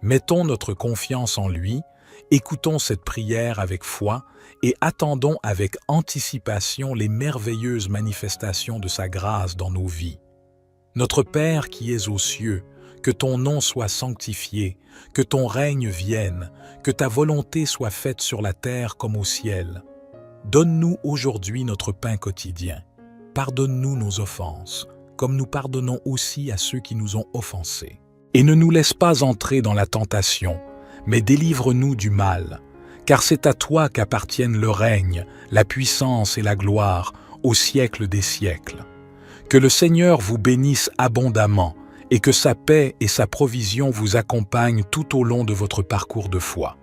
Mettons notre confiance en lui, écoutons cette prière avec foi et attendons avec anticipation les merveilleuses manifestations de sa grâce dans nos vies. Notre Père qui es aux cieux, que ton nom soit sanctifié, que ton règne vienne, que ta volonté soit faite sur la terre comme au ciel. Donne-nous aujourd'hui notre pain quotidien. Pardonne-nous nos offenses, comme nous pardonnons aussi à ceux qui nous ont offensés. Et ne nous laisse pas entrer dans la tentation, mais délivre-nous du mal, car c'est à toi qu'appartiennent le règne, la puissance et la gloire au siècle des siècles. Que le Seigneur vous bénisse abondamment et que sa paix et sa provision vous accompagnent tout au long de votre parcours de foi.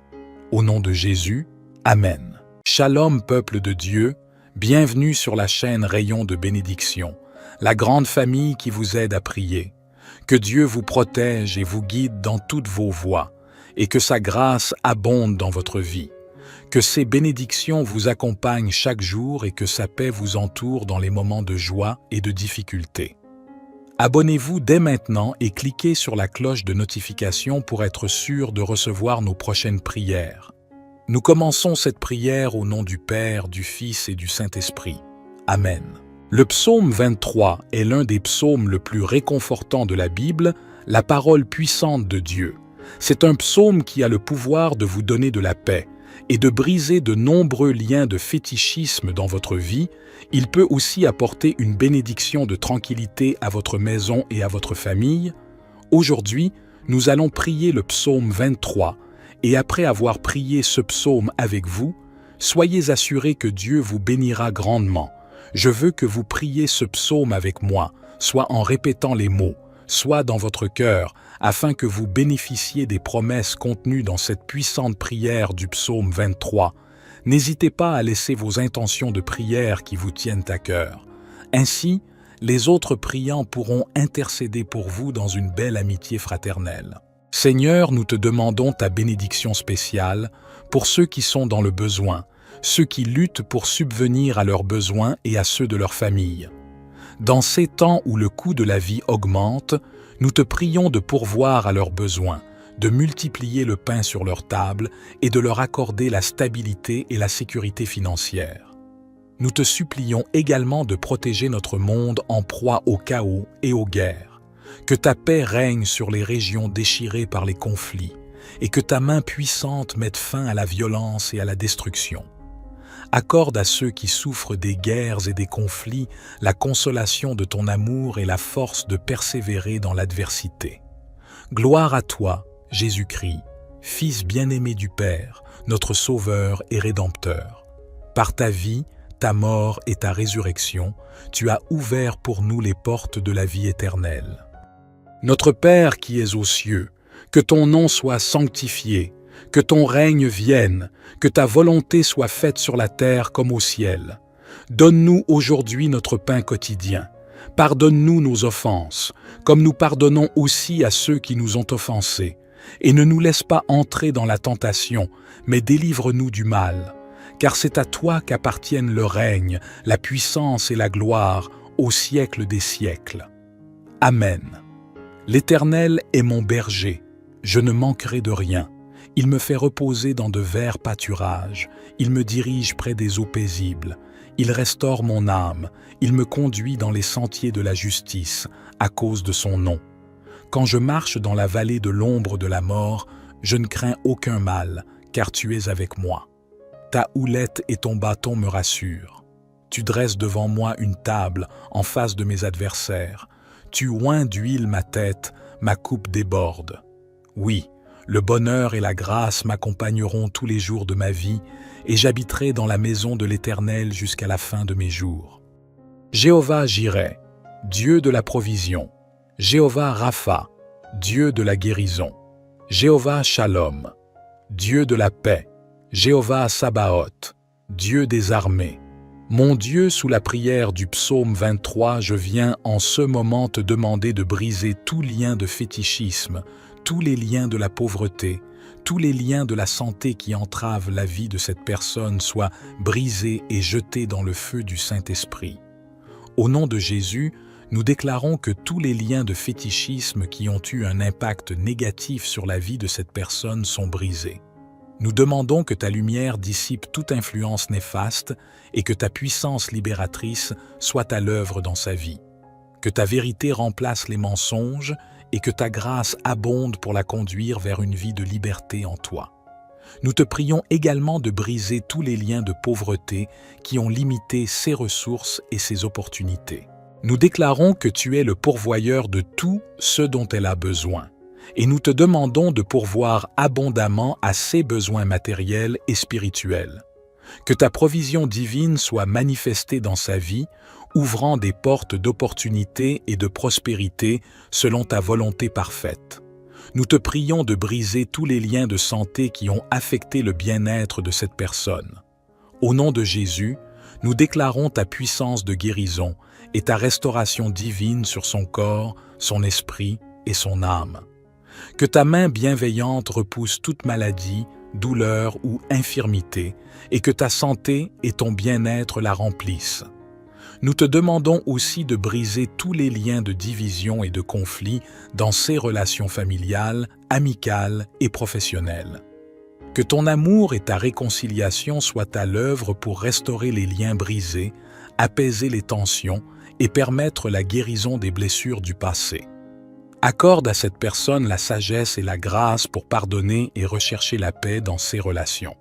Au nom de Jésus, Amen. Shalom, peuple de Dieu, bienvenue sur la chaîne Rayon de bénédiction, la grande famille qui vous aide à prier. Que Dieu vous protège et vous guide dans toutes vos voies, et que sa grâce abonde dans votre vie. Que ses bénédictions vous accompagnent chaque jour et que sa paix vous entoure dans les moments de joie et de difficulté. Abonnez-vous dès maintenant et cliquez sur la cloche de notification pour être sûr de recevoir nos prochaines prières. Nous commençons cette prière au nom du Père, du Fils et du Saint-Esprit. Amen. Le psaume 23 est l'un des psaumes le plus réconfortants de la Bible, la parole puissante de Dieu. C'est un psaume qui a le pouvoir de vous donner de la paix, et de briser de nombreux liens de fétichisme dans votre vie, il peut aussi apporter une bénédiction de tranquillité à votre maison et à votre famille. Aujourd'hui, nous allons prier le psaume 23, et après avoir prié ce psaume avec vous, soyez assurés que Dieu vous bénira grandement. Je veux que vous priez ce psaume avec moi, soit en répétant les mots, soit dans votre cœur, afin que vous bénéficiez des promesses contenues dans cette puissante prière du psaume 23. N'hésitez pas à laisser vos intentions de prière qui vous tiennent à cœur. Ainsi, les autres priants pourront intercéder pour vous dans une belle amitié fraternelle. Seigneur, nous te demandons ta bénédiction spéciale pour ceux qui sont dans le besoin, ceux qui luttent pour subvenir à leurs besoins et à ceux de leur famille. Dans ces temps où le coût de la vie augmente, nous te prions de pourvoir à leurs besoins, de multiplier le pain sur leur table et de leur accorder la stabilité et la sécurité financière. Nous te supplions également de protéger notre monde en proie au chaos et aux guerres, que ta paix règne sur les régions déchirées par les conflits et que ta main puissante mette fin à la violence et à la destruction. Accorde à ceux qui souffrent des guerres et des conflits la consolation de ton amour et la force de persévérer dans l'adversité. Gloire à toi, Jésus-Christ, Fils bien-aimé du Père, notre Sauveur et Rédempteur. Par ta vie, ta mort et ta résurrection, tu as ouvert pour nous les portes de la vie éternelle. Notre Père qui es aux cieux, que ton nom soit sanctifié, que ton règne vienne, que ta volonté soit faite sur la terre comme au ciel. Donne-nous aujourd'hui notre pain quotidien. Pardonne-nous nos offenses, comme nous pardonnons aussi à ceux qui nous ont offensés. Et ne nous laisse pas entrer dans la tentation, mais délivre-nous du mal. Car c'est à toi qu'appartiennent le règne, la puissance et la gloire, au siècle des siècles. Amen. L'Éternel est mon berger, je ne manquerai de rien. Il me fait reposer dans de verts pâturages, il me dirige près des eaux paisibles, il restaure mon âme, il me conduit dans les sentiers de la justice, à cause de son nom. Quand je marche dans la vallée de l'ombre de la mort, je ne crains aucun mal, car tu es avec moi. Ta houlette et ton bâton me rassurent. Tu dresses devant moi une table en face de mes adversaires. Tu oins d'huile ma tête, ma coupe déborde. Oui, le bonheur et la grâce m'accompagneront tous les jours de ma vie, et j'habiterai dans la maison de l'Éternel jusqu'à la fin de mes jours. Jéhovah Jireh, Dieu de la provision. Jéhovah Rapha, Dieu de la guérison. Jéhovah Shalom, Dieu de la paix. Jéhovah Sabaoth, Dieu des armées. Mon Dieu, sous la prière du psaume 23, je viens en ce moment te demander de briser tout lien de fétichisme, tous les liens de la pauvreté, tous les liens de la santé qui entravent la vie de cette personne soient brisés et jetés dans le feu du Saint-Esprit. Au nom de Jésus, nous déclarons que tous les liens de fétichisme qui ont eu un impact négatif sur la vie de cette personne sont brisés. Nous demandons que ta lumière dissipe toute influence néfaste et que ta puissance libératrice soit à l'œuvre dans sa vie. Que ta vérité remplace les mensonges et que ta grâce abonde pour la conduire vers une vie de liberté en toi. Nous te prions également de briser tous les liens de pauvreté qui ont limité ses ressources et ses opportunités. Nous déclarons que tu es le pourvoyeur de tout ce dont elle a besoin. Et nous te demandons de pourvoir abondamment à ses besoins matériels et spirituels. Que ta provision divine soit manifestée dans sa vie, ouvrant des portes d'opportunité et de prospérité selon ta volonté parfaite. Nous te prions de briser tous les liens de santé qui ont affecté le bien-être de cette personne. Au nom de Jésus, nous déclarons ta puissance de guérison et ta restauration divine sur son corps, son esprit et son âme. Que ta main bienveillante repousse toute maladie, douleur ou infirmité, et que ta santé et ton bien-être la remplissent. Nous te demandons aussi de briser tous les liens de division et de conflit dans ses relations familiales, amicales et professionnelles. Que ton amour et ta réconciliation soient à l'œuvre pour restaurer les liens brisés, apaiser les tensions et permettre la guérison des blessures du passé. Accorde à cette personne la sagesse et la grâce pour pardonner et rechercher la paix dans ses relations.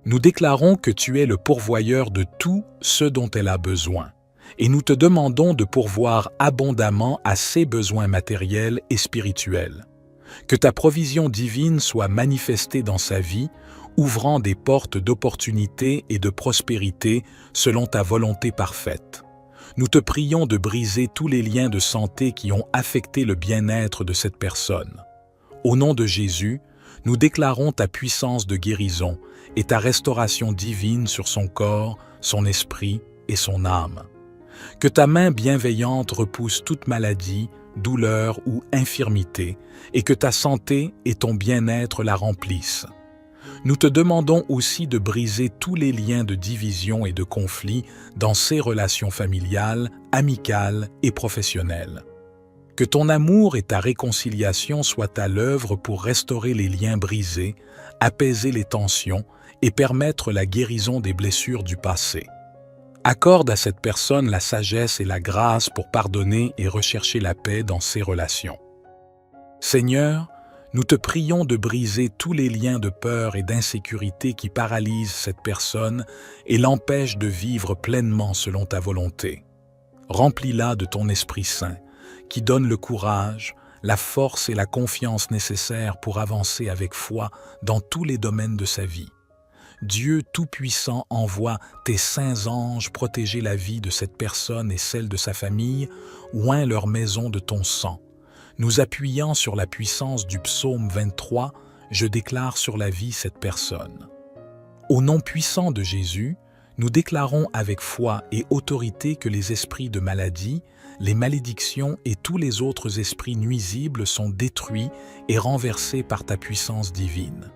Nous déclarons que tu es le pourvoyeur de tout ce dont elle a besoin, et nous te demandons de pourvoir abondamment à ses besoins matériels et spirituels. Que ta provision divine soit manifestée dans sa vie, ouvrant des portes d'opportunité et de prospérité selon ta volonté parfaite. Nous te prions de briser tous les liens de santé qui ont affecté le bien-être de cette personne. Au nom de Jésus, nous déclarons ta puissance de guérison et ta restauration divine sur son corps, son esprit et son âme. Que ta main bienveillante repousse toute maladie, douleur ou infirmité, et que ta santé et ton bien-être la remplissent. Nous te demandons aussi de briser tous les liens de division et de conflit dans ses relations familiales, amicales et professionnelles. Que ton amour et ta réconciliation soient à l'œuvre pour restaurer les liens brisés, apaiser les tensions et permettre la guérison des blessures du passé. Accorde à cette personne la sagesse et la grâce pour pardonner et rechercher la paix dans ses relations. Seigneur, nous te prions de briser tous les liens de peur et d'insécurité qui paralysent cette personne et l'empêchent de vivre pleinement selon ta volonté. Remplis-la de ton Esprit Saint, qui donne le courage, la force et la confiance nécessaires pour avancer avec foi dans tous les domaines de sa vie. Dieu Tout-Puissant envoie tes saints anges protéger la vie de cette personne et celle de sa famille, oint leur maison de ton sang. Nous appuyant sur la puissance du psaume 23, je déclare sur la vie cette personne. Au nom puissant de Jésus, nous déclarons avec foi et autorité que les esprits de maladie, les malédictions et tous les autres esprits nuisibles sont détruits et renversés par ta puissance divine.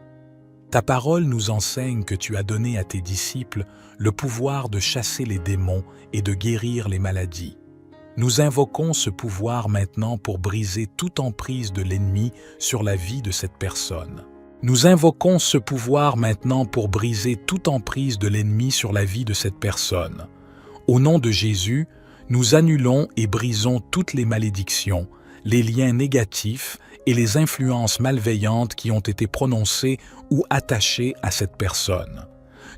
Ta parole nous enseigne que tu as donné à tes disciples le pouvoir de chasser les démons et de guérir les maladies. Nous invoquons ce pouvoir maintenant pour briser toute emprise de l'ennemi sur la vie de cette personne. Nous invoquons ce pouvoir maintenant pour briser toute emprise de l'ennemi sur la vie de cette personne. Au nom de Jésus, nous annulons et brisons toutes les malédictions, les liens négatifs et les influences malveillantes qui ont été prononcées ou attachées à cette personne.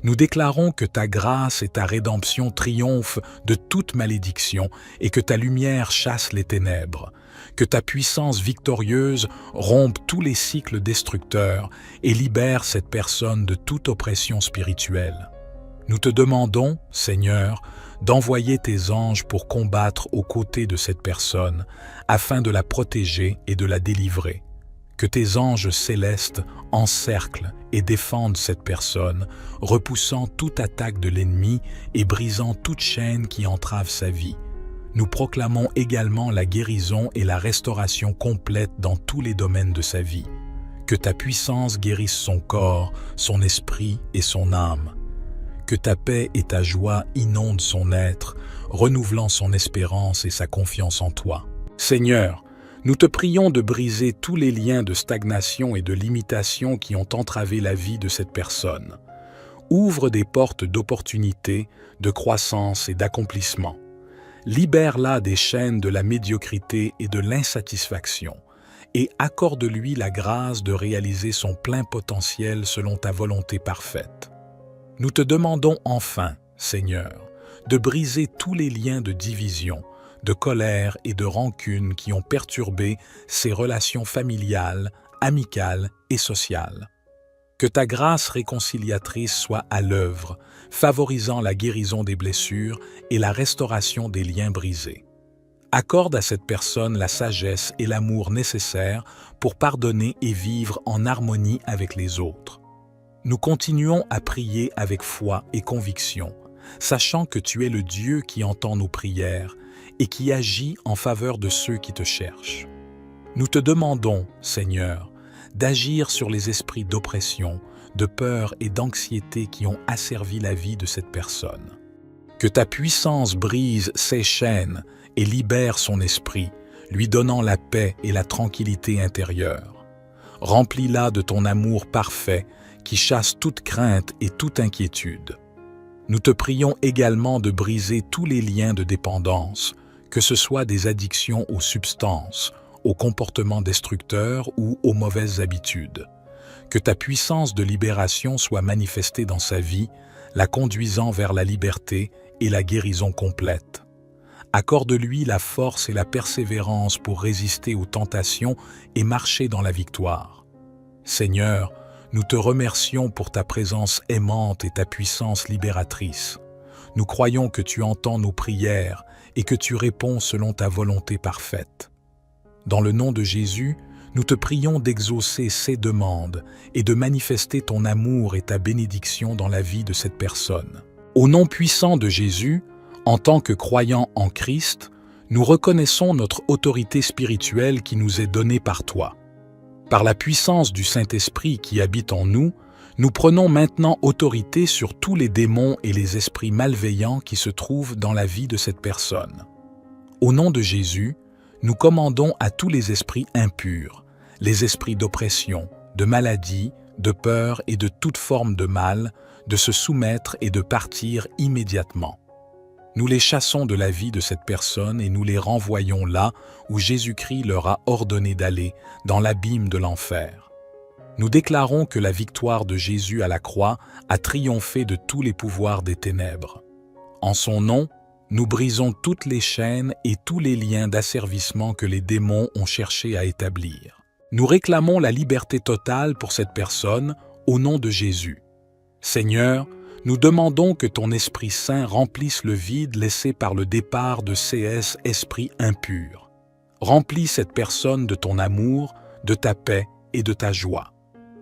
Nous déclarons que ta grâce et ta rédemption triomphent de toute malédiction et que ta lumière chasse les ténèbres, que ta puissance victorieuse rompe tous les cycles destructeurs et libère cette personne de toute oppression spirituelle. Nous te demandons, Seigneur, d'envoyer tes anges pour combattre aux côtés de cette personne, afin de la protéger et de la délivrer. Que tes anges célestes encerclent et défendent cette personne, repoussant toute attaque de l'ennemi et brisant toute chaîne qui entrave sa vie. Nous proclamons également la guérison et la restauration complète dans tous les domaines de sa vie. Que ta puissance guérisse son corps, son esprit et son âme. Que ta paix et ta joie inondent son être, renouvelant son espérance et sa confiance en toi. Seigneur, nous te prions de briser tous les liens de stagnation et de limitation qui ont entravé la vie de cette personne. Ouvre des portes d'opportunité, de croissance et d'accomplissement. Libère-la des chaînes de la médiocrité et de l'insatisfaction, et accorde-lui la grâce de réaliser son plein potentiel selon ta volonté parfaite. Nous te demandons enfin, Seigneur, de briser tous les liens de division, de colère et de rancune qui ont perturbé ses relations familiales, amicales et sociales. Que ta grâce réconciliatrice soit à l'œuvre, favorisant la guérison des blessures et la restauration des liens brisés. Accorde à cette personne la sagesse et l'amour nécessaires pour pardonner et vivre en harmonie avec les autres. Nous continuons à prier avec foi et conviction, sachant que tu es le Dieu qui entend nos prières et qui agit en faveur de ceux qui te cherchent. Nous te demandons, Seigneur, d'agir sur les esprits d'oppression, de peur et d'anxiété qui ont asservi la vie de cette personne. Que ta puissance brise ses chaînes et libère son esprit, lui donnant la paix et la tranquillité intérieure. Remplis-la de ton amour parfait qui chasse toute crainte et toute inquiétude. Nous te prions également de briser tous les liens de dépendance, que ce soit des addictions aux substances, aux comportements destructeurs ou aux mauvaises habitudes. Que ta puissance de libération soit manifestée dans sa vie, la conduisant vers la liberté et la guérison complète. Accorde-lui la force et la persévérance pour résister aux tentations et marcher dans la victoire. Seigneur, nous te remercions pour ta présence aimante et ta puissance libératrice. Nous croyons que tu entends nos prières et que tu réponds selon ta volonté parfaite. Dans le nom de Jésus, nous te prions d'exaucer ces demandes et de manifester ton amour et ta bénédiction dans la vie de cette personne. Au nom puissant de Jésus, en tant que croyants en Christ, nous reconnaissons notre autorité spirituelle qui nous est donnée par toi. Par la puissance du Saint-Esprit qui habite en nous, nous prenons maintenant autorité sur tous les démons et les esprits malveillants qui se trouvent dans la vie de cette personne. Au nom de Jésus, nous commandons à tous les esprits impurs, les esprits d'oppression, de maladie, de peur et de toute forme de mal, de se soumettre et de partir immédiatement. Nous les chassons de la vie de cette personne et nous les renvoyons là où Jésus-Christ leur a ordonné d'aller, dans l'abîme de l'enfer. Nous déclarons que la victoire de Jésus à la croix a triomphé de tous les pouvoirs des ténèbres. En son nom, nous brisons toutes les chaînes et tous les liens d'asservissement que les démons ont cherché à établir. Nous réclamons la liberté totale pour cette personne au nom de Jésus. Seigneur, nous demandons que ton Esprit Saint remplisse le vide laissé par le départ de ces esprits impurs. Remplis cette personne de ton amour, de ta paix et de ta joie.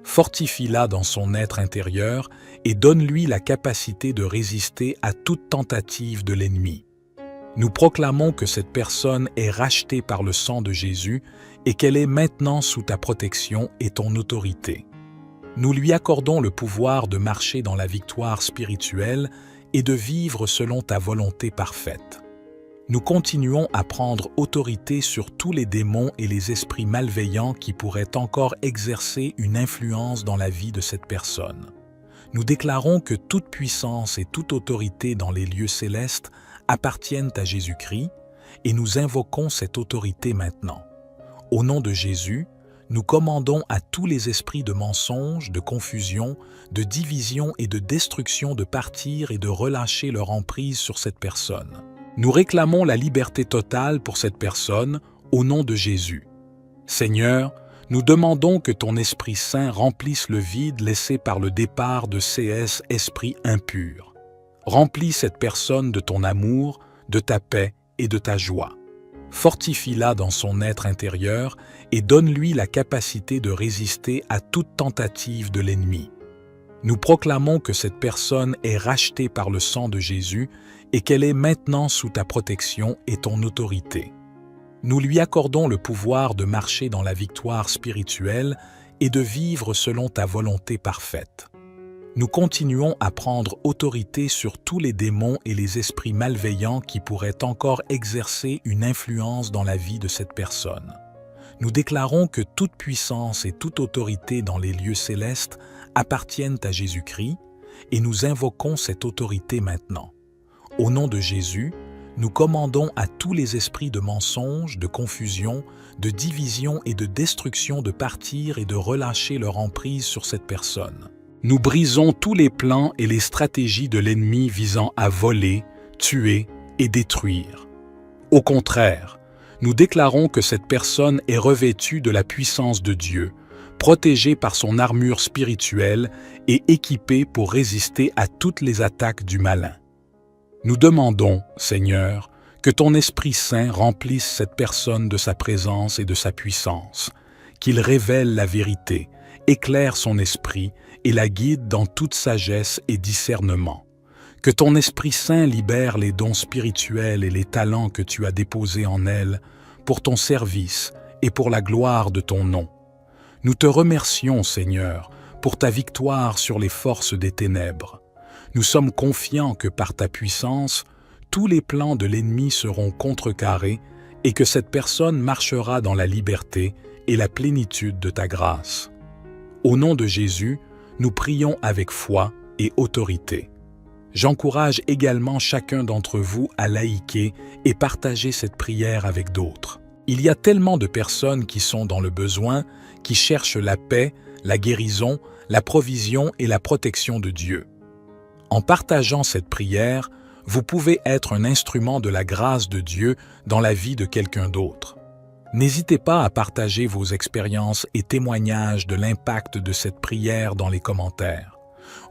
Fortifie-la dans son être intérieur et donne-lui la capacité de résister à toute tentative de l'ennemi. Nous proclamons que cette personne est rachetée par le sang de Jésus et qu'elle est maintenant sous ta protection et ton autorité. Nous lui accordons le pouvoir de marcher dans la victoire spirituelle et de vivre selon ta volonté parfaite. Nous continuons à prendre autorité sur tous les démons et les esprits malveillants qui pourraient encore exercer une influence dans la vie de cette personne. Nous déclarons que toute puissance et toute autorité dans les lieux célestes appartiennent à Jésus-Christ et nous invoquons cette autorité maintenant. Au nom de Jésus, nous commandons à tous les esprits de mensonge, de confusion, de division et de destruction de partir et de relâcher leur emprise sur cette personne. Nous réclamons la liberté totale pour cette personne au nom de Jésus. Seigneur, nous demandons que ton Esprit Saint remplisse le vide laissé par le départ de ces esprits impurs. Remplis cette personne de ton amour, de ta paix et de ta joie. Fortifie-la dans son être intérieur et donne-lui la capacité de résister à toute tentative de l'ennemi. Nous proclamons que cette personne est rachetée par le sang de Jésus et qu'elle est maintenant sous ta protection et ton autorité. Nous lui accordons le pouvoir de marcher dans la victoire spirituelle et de vivre selon ta volonté parfaite. Nous continuons à prendre autorité sur tous les démons et les esprits malveillants qui pourraient encore exercer une influence dans la vie de cette personne. Nous déclarons que toute puissance et toute autorité dans les lieux célestes appartiennent à Jésus-Christ et nous invoquons cette autorité maintenant. Au nom de Jésus, nous commandons à tous les esprits de mensonge, de confusion, de division et de destruction de partir et de relâcher leur emprise sur cette personne. Nous brisons tous les plans et les stratégies de l'ennemi visant à voler, tuer et détruire. Au contraire, nous déclarons que cette personne est revêtue de la puissance de Dieu, protégée par son armure spirituelle et équipée pour résister à toutes les attaques du malin. Nous demandons, Seigneur, que ton Esprit Saint remplisse cette personne de sa présence et de sa puissance, qu'il révèle la vérité, éclaire son esprit et la guide dans toute sagesse et discernement. Que ton Esprit Saint libère les dons spirituels et les talents que tu as déposés en elle pour ton service et pour la gloire de ton nom. Nous te remercions, Seigneur, pour ta victoire sur les forces des ténèbres. Nous sommes confiants que par ta puissance, tous les plans de l'ennemi seront contrecarrés et que cette personne marchera dans la liberté et la plénitude de ta grâce. Au nom de Jésus, nous prions avec foi et autorité. J'encourage également chacun d'entre vous à liker et partager cette prière avec d'autres. Il y a tellement de personnes qui sont dans le besoin, qui cherchent la paix, la guérison, la provision et la protection de Dieu. En partageant cette prière, vous pouvez être un instrument de la grâce de Dieu dans la vie de quelqu'un d'autre. N'hésitez pas à partager vos expériences et témoignages de l'impact de cette prière dans les commentaires.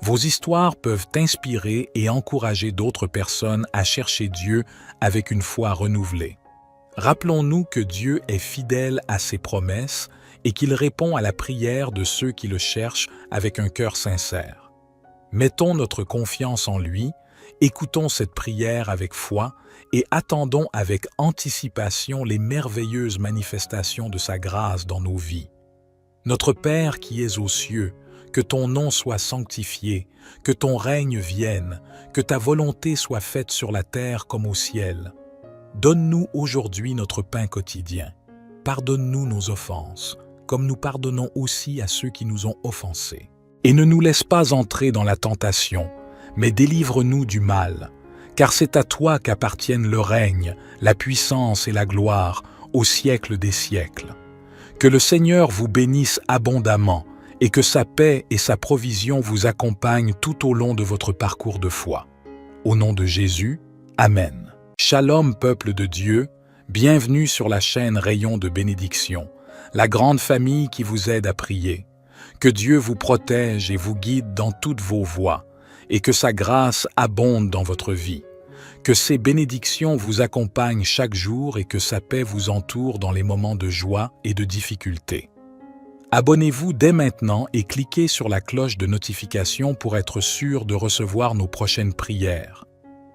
Vos histoires peuvent inspirer et encourager d'autres personnes à chercher Dieu avec une foi renouvelée. Rappelons-nous que Dieu est fidèle à ses promesses et qu'il répond à la prière de ceux qui le cherchent avec un cœur sincère. Mettons notre confiance en lui, écoutons cette prière avec foi et attendons avec anticipation les merveilleuses manifestations de sa grâce dans nos vies. Notre Père qui es aux cieux, que ton nom soit sanctifié, que ton règne vienne, que ta volonté soit faite sur la terre comme au ciel. Donne-nous aujourd'hui notre pain quotidien. Pardonne-nous nos offenses, comme nous pardonnons aussi à ceux qui nous ont offensés. Et ne nous laisse pas entrer dans la tentation, mais délivre-nous du mal, car c'est à toi qu'appartiennent le règne, la puissance et la gloire au siècle des siècles. Que le Seigneur vous bénisse abondamment et que sa paix et sa provision vous accompagnent tout au long de votre parcours de foi. Au nom de Jésus, Amen. Shalom, peuple de Dieu, bienvenue sur la chaîne Rayon de bénédiction, la grande famille qui vous aide à prier. Que Dieu vous protège et vous guide dans toutes vos voies, et que sa grâce abonde dans votre vie. Que ses bénédictions vous accompagnent chaque jour et que sa paix vous entoure dans les moments de joie et de difficulté. Abonnez-vous dès maintenant et cliquez sur la cloche de notification pour être sûr de recevoir nos prochaines prières.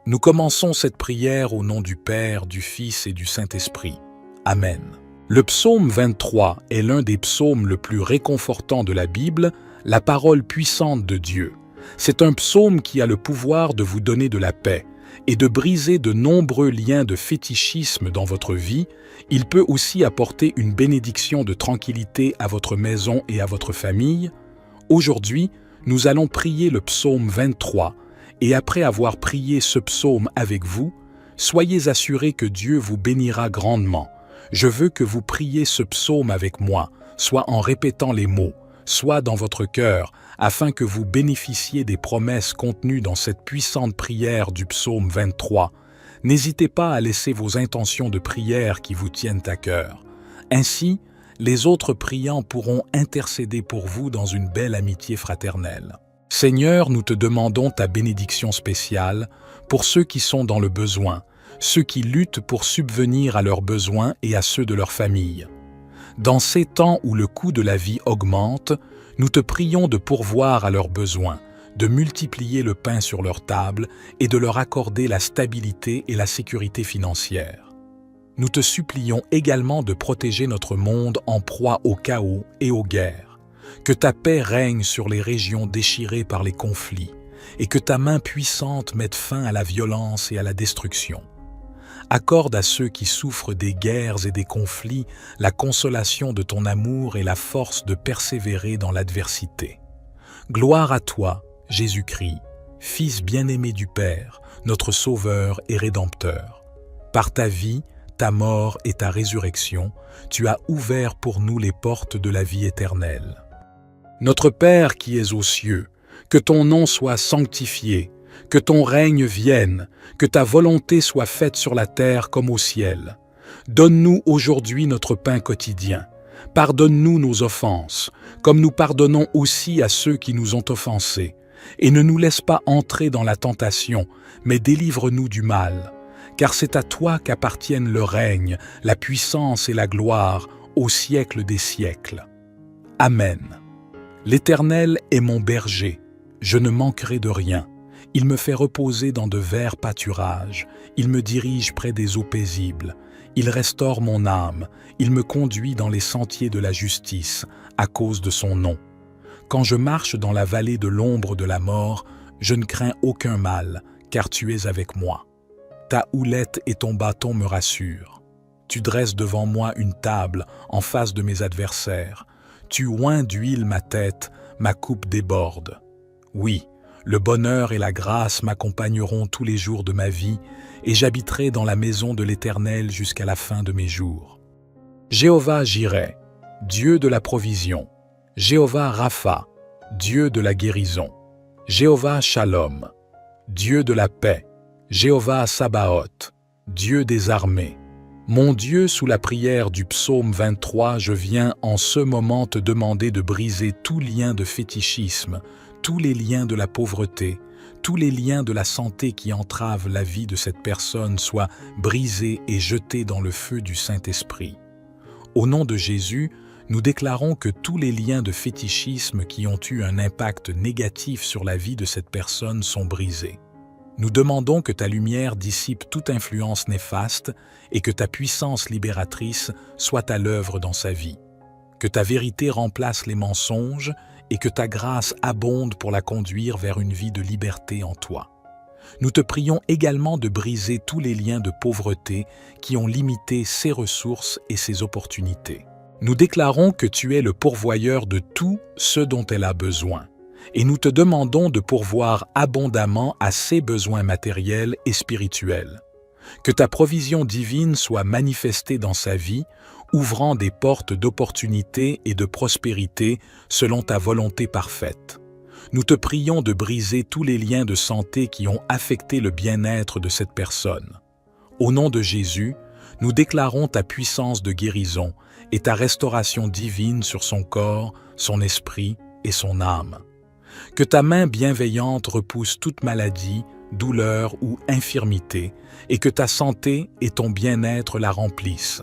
Nous commençons cette prière au nom du Père, du Fils et du Saint-Esprit. Amen. Le psaume 23 est l'un des psaumes le plus réconfortants de la Bible, la parole puissante de Dieu. C'est un psaume qui a le pouvoir de vous donner de la paix et de briser de nombreux liens de fétichisme dans votre vie. Il peut aussi apporter une bénédiction de tranquillité à votre maison et à votre famille. Aujourd'hui, nous allons prier le psaume 23 et après avoir prié ce psaume avec vous, soyez assurés que Dieu vous bénira grandement. Je veux que vous priez ce psaume avec moi, soit en répétant les mots, soit dans votre cœur, afin que vous bénéficiez des promesses contenues dans cette puissante prière du psaume 23. N'hésitez pas à laisser vos intentions de prière qui vous tiennent à cœur. Ainsi, les autres priants pourront intercéder pour vous dans une belle amitié fraternelle. Seigneur, nous te demandons ta bénédiction spéciale pour ceux qui sont dans le besoin, ceux qui luttent pour subvenir à leurs besoins et à ceux de leur famille. Dans ces temps où le coût de la vie augmente, nous te prions de pourvoir à leurs besoins, de multiplier le pain sur leur table et de leur accorder la stabilité et la sécurité financière. Nous te supplions également de protéger notre monde en proie au chaos et aux guerres, que ta paix règne sur les régions déchirées par les conflits et que ta main puissante mette fin à la violence et à la destruction. Accorde à ceux qui souffrent des guerres et des conflits la consolation de ton amour et la force de persévérer dans l'adversité. Gloire à toi, Jésus-Christ, Fils bien-aimé du Père, notre Sauveur et Rédempteur. Par ta vie, ta mort et ta résurrection, tu as ouvert pour nous les portes de la vie éternelle. Notre Père qui es aux cieux, que ton nom soit sanctifié, que ton règne vienne, que ta volonté soit faite sur la terre comme au ciel. Donne-nous aujourd'hui notre pain quotidien. Pardonne-nous nos offenses, comme nous pardonnons aussi à ceux qui nous ont offensés. Et ne nous laisse pas entrer dans la tentation, mais délivre-nous du mal. Car c'est à toi qu'appartiennent le règne, la puissance et la gloire au siècle des siècles. Amen. L'Éternel est mon berger, je ne manquerai de rien. Il me fait reposer dans de verts pâturages, il me dirige près des eaux paisibles, il restaure mon âme, il me conduit dans les sentiers de la justice, à cause de son nom. Quand je marche dans la vallée de l'ombre de la mort, je ne crains aucun mal, car tu es avec moi. Ta houlette et ton bâton me rassurent. Tu dresses devant moi une table en face de mes adversaires. Tu oins d'huile ma tête, ma coupe déborde. Oui, le bonheur et la grâce m'accompagneront tous les jours de ma vie, et j'habiterai dans la maison de l'Éternel jusqu'à la fin de mes jours. Jéhovah Jireh, Dieu de la provision, Jéhovah Rapha, Dieu de la guérison. Jéhovah Shalom, Dieu de la paix. Jéhovah Sabaoth, Dieu des armées. Mon Dieu, sous la prière du psaume 23, je viens en ce moment te demander de briser tout lien de fétichisme, tous les liens de la pauvreté, tous les liens de la santé qui entravent la vie de cette personne soient brisés et jetés dans le feu du Saint-Esprit. Au nom de Jésus, nous déclarons que tous les liens de fétichisme qui ont eu un impact négatif sur la vie de cette personne sont brisés. Nous demandons que ta lumière dissipe toute influence néfaste et que ta puissance libératrice soit à l'œuvre dans sa vie. Que ta vérité remplace les mensonges et que ta grâce abonde pour la conduire vers une vie de liberté en toi. Nous te prions également de briser tous les liens de pauvreté qui ont limité ses ressources et ses opportunités. Nous déclarons que tu es le pourvoyeur de tout ce dont elle a besoin, et nous te demandons de pourvoir abondamment à ses besoins matériels et spirituels. Que ta provision divine soit manifestée dans sa vie, ouvrant des portes d'opportunité et de prospérité selon ta volonté parfaite. Nous te prions de briser tous les liens de santé qui ont affecté le bien-être de cette personne. Au nom de Jésus, nous déclarons ta puissance de guérison et ta restauration divine sur son corps, son esprit et son âme. Que ta main bienveillante repousse toute maladie, douleur ou infirmité, et que ta santé et ton bien-être la remplissent.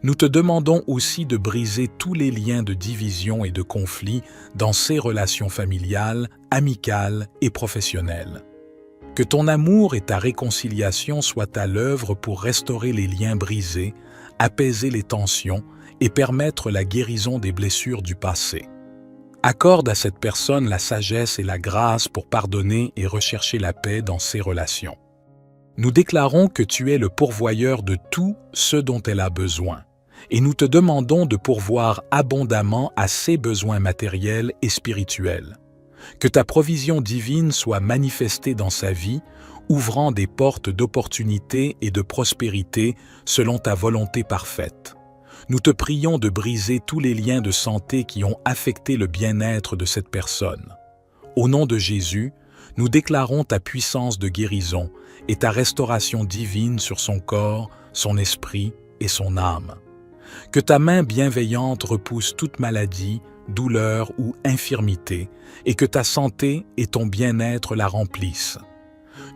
Nous te demandons aussi de briser tous les liens de division et de conflit dans ses relations familiales, amicales et professionnelles. Que ton amour et ta réconciliation soient à l'œuvre pour restaurer les liens brisés, apaiser les tensions et permettre la guérison des blessures du passé. Accorde à cette personne la sagesse et la grâce pour pardonner et rechercher la paix dans ses relations. Nous déclarons que tu es le pourvoyeur de tout ce dont elle a besoin, et nous te demandons de pourvoir abondamment à ses besoins matériels et spirituels. Que ta provision divine soit manifestée dans sa vie, ouvrant des portes d'opportunité et de prospérité selon ta volonté parfaite. Nous te prions de briser tous les liens de santé qui ont affecté le bien-être de cette personne. Au nom de Jésus, nous déclarons ta puissance de guérison et ta restauration divine sur son corps, son esprit et son âme. Que ta main bienveillante repousse toute maladie, douleur ou infirmité, et que ta santé et ton bien-être la remplissent.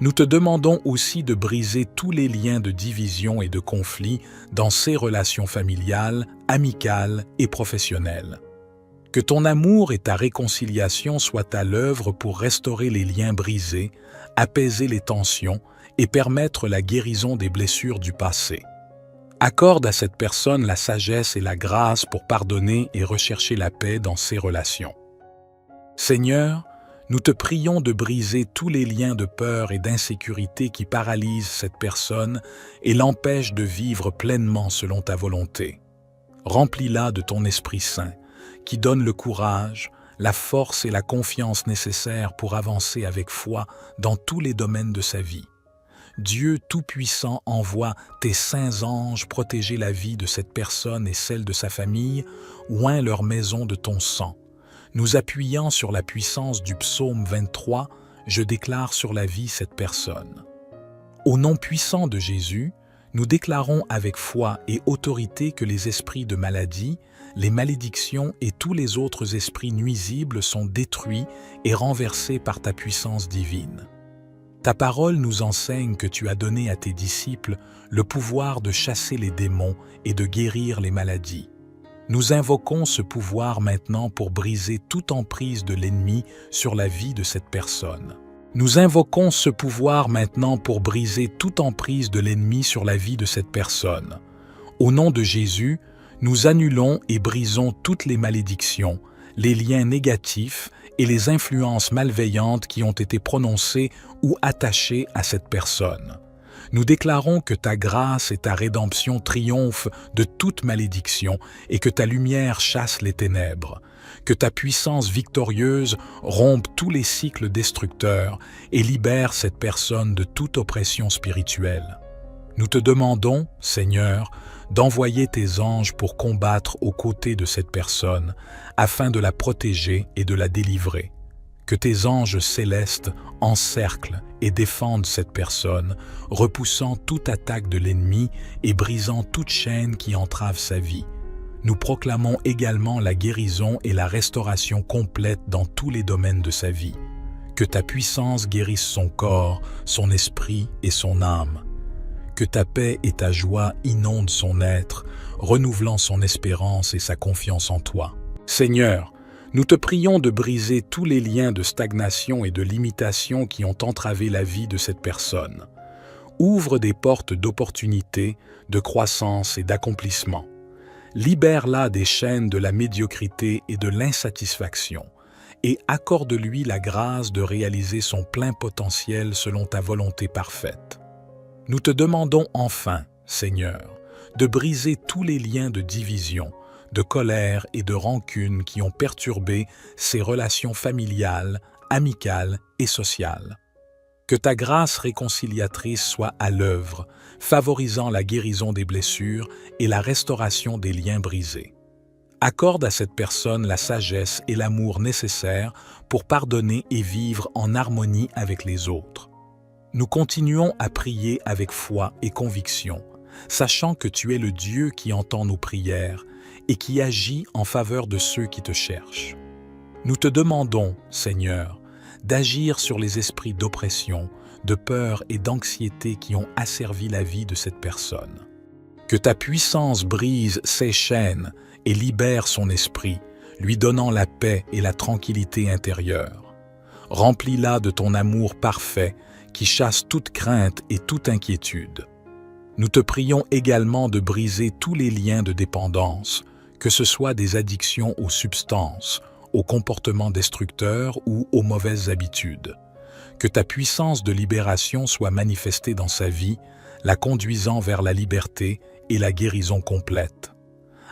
Nous te demandons aussi de briser tous les liens de division et de conflit dans ses relations familiales, amicales et professionnelles. Que ton amour et ta réconciliation soient à l'œuvre pour restaurer les liens brisés, apaiser les tensions et permettre la guérison des blessures du passé. Accorde à cette personne la sagesse et la grâce pour pardonner et rechercher la paix dans ses relations. Seigneur, nous te prions de briser tous les liens de peur et d'insécurité qui paralysent cette personne et l'empêchent de vivre pleinement selon ta volonté. Remplis-la de ton Esprit Saint, qui donne le courage, la force et la confiance nécessaires pour avancer avec foi dans tous les domaines de sa vie. Dieu Tout-Puissant envoie tes saints anges protéger la vie de cette personne et celle de sa famille, oint leur maison de ton sang. Nous appuyant sur la puissance du psaume 23, je déclare sur la vie cette personne. Au nom puissant de Jésus, nous déclarons avec foi et autorité que les esprits de maladie, les malédictions et tous les autres esprits nuisibles sont détruits et renversés par ta puissance divine. Ta parole nous enseigne que tu as donné à tes disciples le pouvoir de chasser les démons et de guérir les maladies. Nous invoquons ce pouvoir maintenant pour briser toute emprise de l'ennemi sur la vie de cette personne. Nous invoquons ce pouvoir maintenant pour briser toute emprise de l'ennemi sur la vie de cette personne. Au nom de Jésus, nous annulons et brisons toutes les malédictions, les liens négatifs et les influences malveillantes qui ont été prononcées ou attachées à cette personne. Nous déclarons que ta grâce et ta rédemption triomphent de toute malédiction et que ta lumière chasse les ténèbres, que ta puissance victorieuse rompe tous les cycles destructeurs et libère cette personne de toute oppression spirituelle. Nous te demandons, Seigneur, d'envoyer tes anges pour combattre aux côtés de cette personne, afin de la protéger et de la délivrer. Que tes anges célestes encerclent et défendent cette personne, repoussant toute attaque de l'ennemi et brisant toute chaîne qui entrave sa vie. Nous proclamons également la guérison et la restauration complète dans tous les domaines de sa vie. Que ta puissance guérisse son corps, son esprit et son âme. Que ta paix et ta joie inondent son être, renouvelant son espérance et sa confiance en toi. Seigneur, nous te prions de briser tous les liens de stagnation et de limitation qui ont entravé la vie de cette personne. Ouvre des portes d'opportunité, de croissance et d'accomplissement. Libère-la des chaînes de la médiocrité et de l'insatisfaction, et accorde-lui la grâce de réaliser son plein potentiel selon ta volonté parfaite. Nous te demandons enfin, Seigneur, de briser tous les liens de division, de colère et de rancune qui ont perturbé ses relations familiales, amicales et sociales. Que ta grâce réconciliatrice soit à l'œuvre, favorisant la guérison des blessures et la restauration des liens brisés. Accorde à cette personne la sagesse et l'amour nécessaires pour pardonner et vivre en harmonie avec les autres. Nous continuons à prier avec foi et conviction, sachant que tu es le Dieu qui entend nos prières et qui agit en faveur de ceux qui te cherchent. Nous te demandons, Seigneur, d'agir sur les esprits d'oppression, de peur et d'anxiété qui ont asservi la vie de cette personne. Que ta puissance brise ses chaînes et libère son esprit, lui donnant la paix et la tranquillité intérieure. Remplis-la de ton amour parfait qui chasse toute crainte et toute inquiétude. Nous te prions également de briser tous les liens de dépendance, que ce soit des addictions aux substances, aux comportements destructeurs ou aux mauvaises habitudes. Que ta puissance de libération soit manifestée dans sa vie, la conduisant vers la liberté et la guérison complète.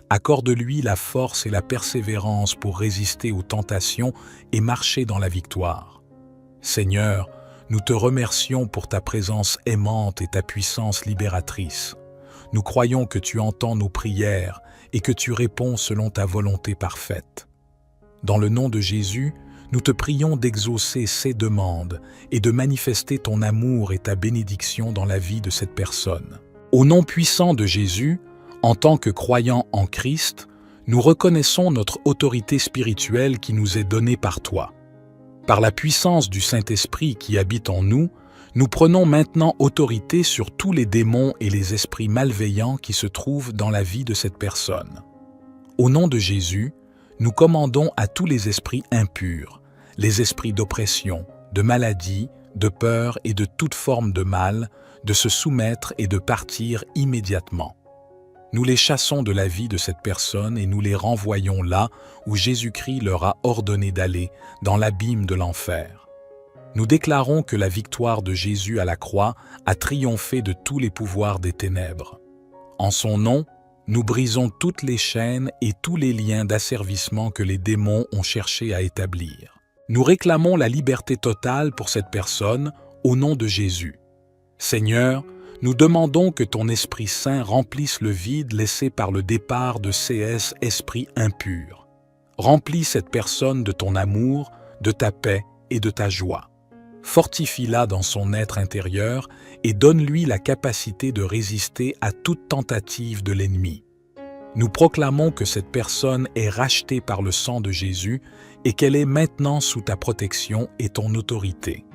Accorde-lui la force et la persévérance pour résister aux tentations et marcher dans la victoire. Seigneur, nous te remercions pour ta présence aimante et ta puissance libératrice. Nous croyons que tu entends nos prières et que tu réponds selon ta volonté parfaite. Dans le nom de Jésus, nous te prions d'exaucer ces demandes et de manifester ton amour et ta bénédiction dans la vie de cette personne. Au nom puissant de Jésus, en tant que croyants en Christ, nous reconnaissons notre autorité spirituelle qui nous est donnée par toi. Par la puissance du Saint-Esprit qui habite en nous, nous prenons maintenant autorité sur tous les démons et les esprits malveillants qui se trouvent dans la vie de cette personne. Au nom de Jésus, nous commandons à tous les esprits impurs, les esprits d'oppression, de maladie, de peur et de toute forme de mal, de se soumettre et de partir immédiatement. Nous les chassons de la vie de cette personne et nous les renvoyons là où Jésus-Christ leur a ordonné d'aller, dans l'abîme de l'enfer. Nous déclarons que la victoire de Jésus à la croix a triomphé de tous les pouvoirs des ténèbres. En son nom, nous brisons toutes les chaînes et tous les liens d'asservissement que les démons ont cherché à établir. Nous réclamons la liberté totale pour cette personne au nom de Jésus. Seigneur, nous demandons que ton Esprit Saint remplisse le vide laissé par le départ de ces esprits impurs. Remplis cette personne de ton amour, de ta paix et de ta joie. Fortifie-la dans son être intérieur et donne-lui la capacité de résister à toute tentative de l'ennemi. Nous proclamons que cette personne est rachetée par le sang de Jésus et qu'elle est maintenant sous ta protection et ton autorité.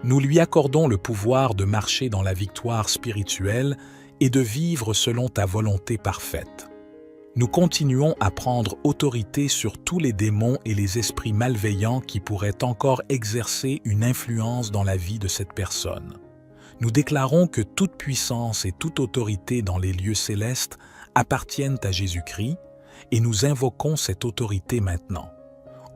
Nous lui accordons le pouvoir de marcher dans la victoire spirituelle et de vivre selon ta volonté parfaite. Nous continuons à prendre autorité sur tous les démons et les esprits malveillants qui pourraient encore exercer une influence dans la vie de cette personne. Nous déclarons que toute puissance et toute autorité dans les lieux célestes appartiennent à Jésus-Christ et nous invoquons cette autorité maintenant.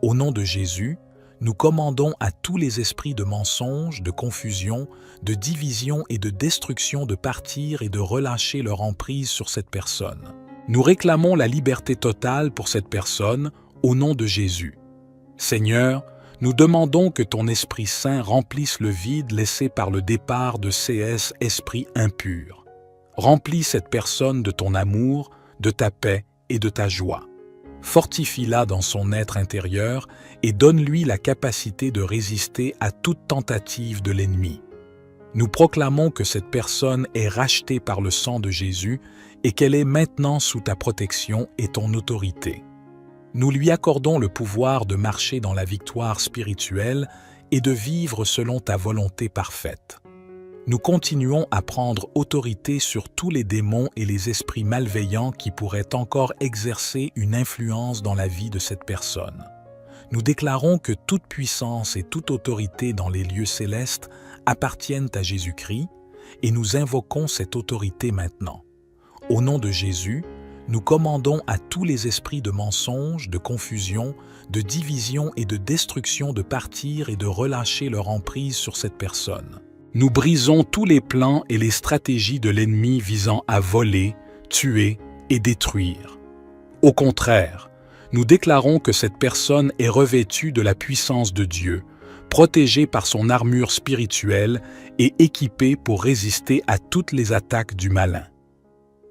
Au nom de Jésus, nous commandons à tous les esprits de mensonge, de confusion, de division et de destruction de partir et de relâcher leur emprise sur cette personne. Nous réclamons la liberté totale pour cette personne au nom de Jésus. Seigneur, nous demandons que ton Esprit Saint remplisse le vide laissé par le départ de ces esprits impurs. Remplis cette personne de ton amour, de ta paix et de ta joie. Fortifie-la dans son être intérieur et donne-lui la capacité de résister à toute tentative de l'ennemi. Nous proclamons que cette personne est rachetée par le sang de Jésus et qu'elle est maintenant sous ta protection et ton autorité. Nous lui accordons le pouvoir de marcher dans la victoire spirituelle et de vivre selon ta volonté parfaite. Nous continuons à prendre autorité sur tous les démons et les esprits malveillants qui pourraient encore exercer une influence dans la vie de cette personne. Nous déclarons que toute puissance et toute autorité dans les lieux célestes appartiennent à Jésus-Christ et nous invoquons cette autorité maintenant. Au nom de Jésus, nous commandons à tous les esprits de mensonge, de confusion, de division et de destruction de partir et de relâcher leur emprise sur cette personne. Nous brisons tous les plans et les stratégies de l'ennemi visant à voler, tuer et détruire. Au contraire, nous déclarons que cette personne est revêtue de la puissance de Dieu, protégée par son armure spirituelle et équipée pour résister à toutes les attaques du malin.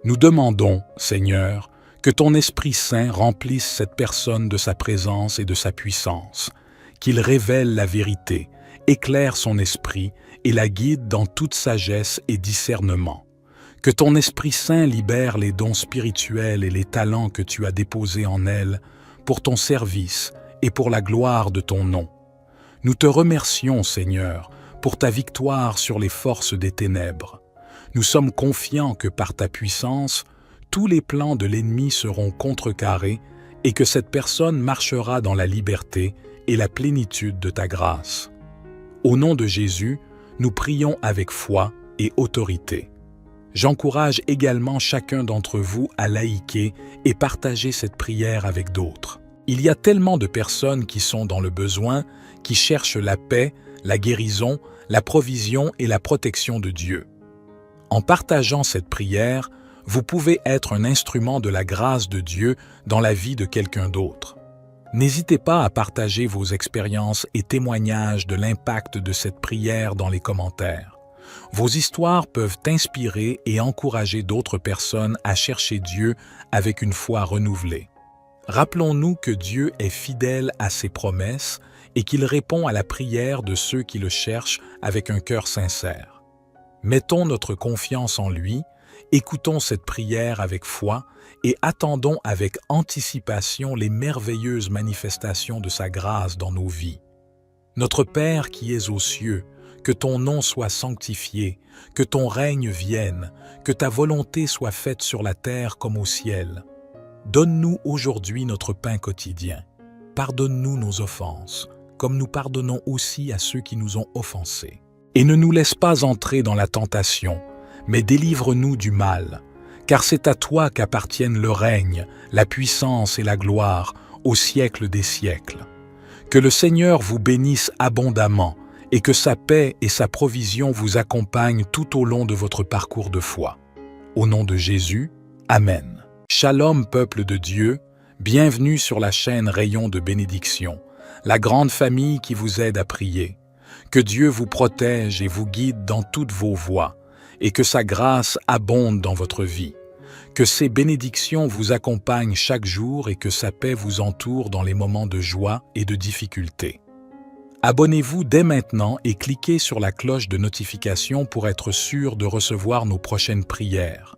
Nous demandons, Seigneur, que ton Esprit Saint remplisse cette personne de sa présence et de sa puissance, qu'il révèle la vérité, éclaire son esprit et la guide dans toute sagesse et discernement. Que ton Esprit Saint libère les dons spirituels et les talents que tu as déposés en elle pour ton service et pour la gloire de ton nom. Nous te remercions, Seigneur, pour ta victoire sur les forces des ténèbres. Nous sommes confiants que par ta puissance, tous les plans de l'ennemi seront contrecarrés et que cette personne marchera dans la liberté et la plénitude de ta grâce. Au nom de Jésus, nous prions avec foi et autorité. J'encourage également chacun d'entre vous à liker et partager cette prière avec d'autres. Il y a tellement de personnes qui sont dans le besoin, qui cherchent la paix, la guérison, la provision et la protection de Dieu. En partageant cette prière, vous pouvez être un instrument de la grâce de Dieu dans la vie de quelqu'un d'autre. N'hésitez pas à partager vos expériences et témoignages de l'impact de cette prière dans les commentaires. Vos histoires peuvent inspirer et encourager d'autres personnes à chercher Dieu avec une foi renouvelée. Rappelons-nous que Dieu est fidèle à ses promesses et qu'il répond à la prière de ceux qui le cherchent avec un cœur sincère. Mettons notre confiance en lui, écoutons cette prière avec foi et attendons avec anticipation les merveilleuses manifestations de sa grâce dans nos vies. Notre Père qui es aux cieux, que ton nom soit sanctifié, que ton règne vienne, que ta volonté soit faite sur la terre comme au ciel. Donne-nous aujourd'hui notre pain quotidien. Pardonne-nous nos offenses, comme nous pardonnons aussi à ceux qui nous ont offensés. Et ne nous laisse pas entrer dans la tentation, mais délivre-nous du mal, car c'est à toi qu'appartiennent le règne, la puissance et la gloire au siècle des siècles. Que le Seigneur vous bénisse abondamment et que sa paix et sa provision vous accompagnent tout au long de votre parcours de foi. Au nom de Jésus, Amen. Shalom, peuple de Dieu, bienvenue sur la chaîne Rayon de bénédiction, la grande famille qui vous aide à prier. Que Dieu vous protège et vous guide dans toutes vos voies, et que sa grâce abonde dans votre vie. Que ses bénédictions vous accompagnent chaque jour et que sa paix vous entoure dans les moments de joie et de difficulté. Abonnez-vous dès maintenant et cliquez sur la cloche de notification pour être sûr de recevoir nos prochaines prières.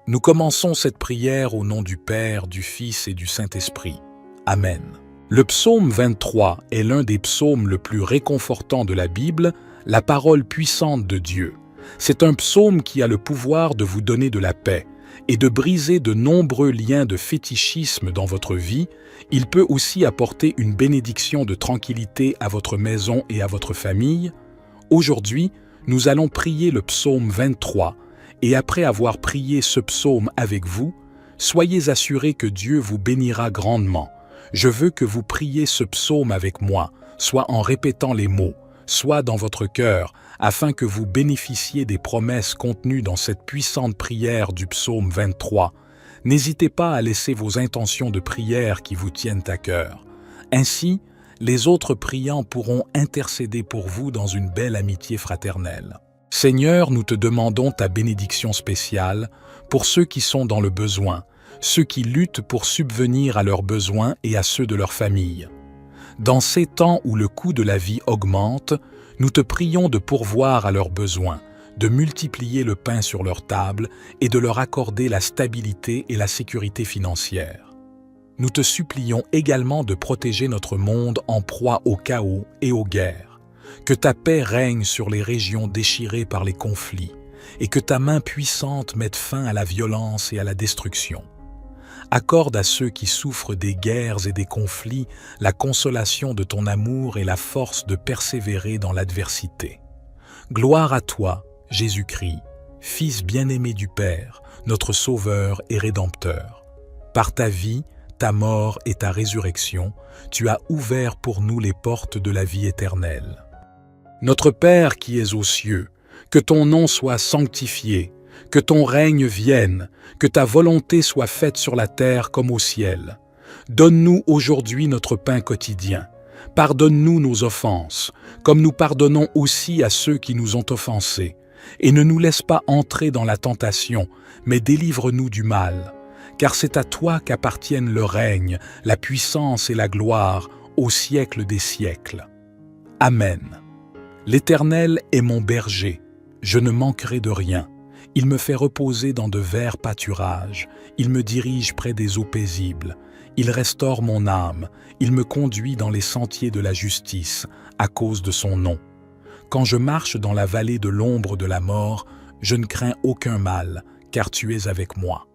Nous commençons cette prière au nom du Père, du Fils et du Saint-Esprit. Amen. Le psaume 23 est l'un des psaumes le plus réconfortants de la Bible, la parole puissante de Dieu. C'est un psaume qui a le pouvoir de vous donner de la paix et de briser de nombreux liens de fétichisme dans votre vie. Il peut aussi apporter une bénédiction de tranquillité à votre maison et à votre famille. Aujourd'hui, nous allons prier le psaume 23 et après avoir prié ce psaume avec vous, soyez assurés que Dieu vous bénira grandement. Je veux que vous priez ce psaume avec moi, soit en répétant les mots, soit dans votre cœur, afin que vous bénéficiez des promesses contenues dans cette puissante prière du psaume 23. N'hésitez pas à laisser vos intentions de prière qui vous tiennent à cœur. Ainsi, les autres priants pourront intercéder pour vous dans une belle amitié fraternelle. Seigneur, nous te demandons ta bénédiction spéciale pour ceux qui sont dans le besoin, ceux qui luttent pour subvenir à leurs besoins et à ceux de leur famille. Dans ces temps où le coût de la vie augmente, nous te prions de pourvoir à leurs besoins, de multiplier le pain sur leur table et de leur accorder la stabilité et la sécurité financière. Nous te supplions également de protéger notre monde en proie au chaos et aux guerres, que ta paix règne sur les régions déchirées par les conflits et que ta main puissante mette fin à la violence et à la destruction. Accorde à ceux qui souffrent des guerres et des conflits la consolation de ton amour et la force de persévérer dans l'adversité. Gloire à toi, Jésus-Christ, Fils bien-aimé du Père, notre Sauveur et Rédempteur. Par ta vie, ta mort et ta résurrection, tu as ouvert pour nous les portes de la vie éternelle. Notre Père qui es aux cieux, que ton nom soit sanctifié, que ton règne vienne, que ta volonté soit faite sur la terre comme au ciel. Donne-nous aujourd'hui notre pain quotidien. Pardonne-nous nos offenses, comme nous pardonnons aussi à ceux qui nous ont offensés. Et ne nous laisse pas entrer dans la tentation, mais délivre-nous du mal. Car c'est à toi qu'appartiennent le règne, la puissance et la gloire, au siècle des siècles. Amen. L'Éternel est mon berger, je ne manquerai de rien. Il me fait reposer dans de verts pâturages, il me dirige près des eaux paisibles, il restaure mon âme, il me conduit dans les sentiers de la justice, à cause de son nom. Quand je marche dans la vallée de l'ombre de la mort, je ne crains aucun mal, car tu es avec moi.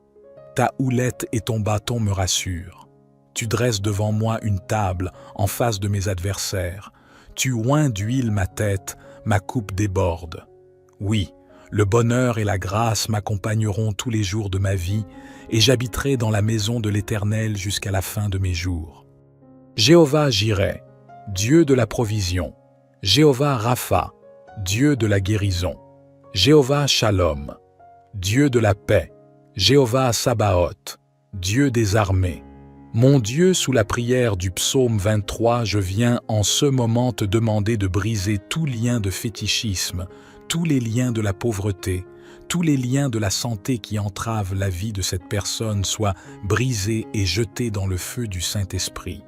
Ta houlette et ton bâton me rassurent. Tu dresses devant moi une table en face de mes adversaires. Tu oins d'huile ma tête, ma coupe déborde. Oui, le bonheur et la grâce m'accompagneront tous les jours de ma vie, et j'habiterai dans la maison de l'Éternel jusqu'à la fin de mes jours. Jéhovah Jireh, Dieu de la provision. Jéhovah Rapha, Dieu de la guérison. Jéhovah Shalom, Dieu de la paix. Jéhovah Sabaoth, Dieu des armées. Mon Dieu, sous la prière du psaume 23, je viens en ce moment te demander de briser tout lien de fétichisme, tous les liens de la pauvreté, tous les liens de la santé qui entravent la vie de cette personne soient brisés et jetés dans le feu du Saint-Esprit.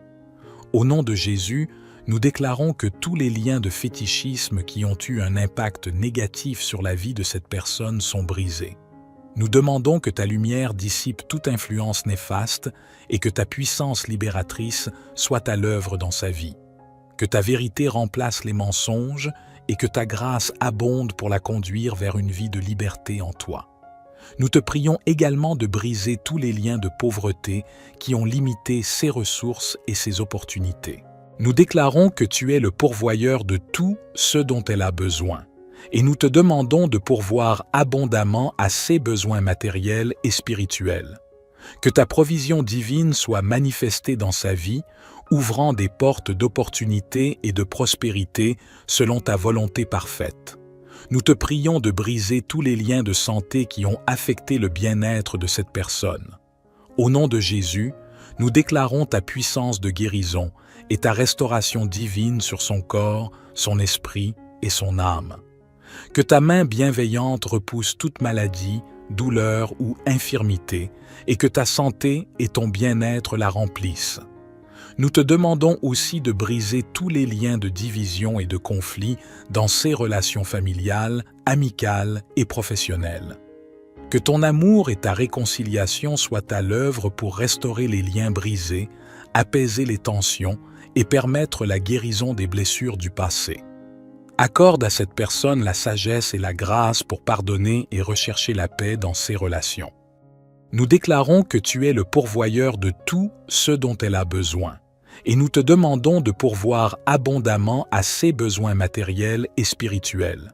Au nom de Jésus, nous déclarons que tous les liens de fétichisme qui ont eu un impact négatif sur la vie de cette personne sont brisés. Nous demandons que ta lumière dissipe toute influence néfaste et que ta puissance libératrice soit à l'œuvre dans sa vie. Que ta vérité remplace les mensonges et que ta grâce abonde pour la conduire vers une vie de liberté en toi. Nous te prions également de briser tous les liens de pauvreté qui ont limité ses ressources et ses opportunités. Nous déclarons que tu es le pourvoyeur de tout ce dont elle a besoin. Et nous te demandons de pourvoir abondamment à ses besoins matériels et spirituels. Que ta provision divine soit manifestée dans sa vie, ouvrant des portes d'opportunité et de prospérité selon ta volonté parfaite. Nous te prions de briser tous les liens de santé qui ont affecté le bien-être de cette personne. Au nom de Jésus, nous déclarons ta puissance de guérison et ta restauration divine sur son corps, son esprit et son âme. Que ta main bienveillante repousse toute maladie, douleur ou infirmité, et que ta santé et ton bien-être la remplissent. Nous te demandons aussi de briser tous les liens de division et de conflit dans ses relations familiales, amicales et professionnelles. Que ton amour et ta réconciliation soient à l'œuvre pour restaurer les liens brisés, apaiser les tensions et permettre la guérison des blessures du passé. Accorde à cette personne la sagesse et la grâce pour pardonner et rechercher la paix dans ses relations. Nous déclarons que tu es le pourvoyeur de tout ce dont elle a besoin, et nous te demandons de pourvoir abondamment à ses besoins matériels et spirituels.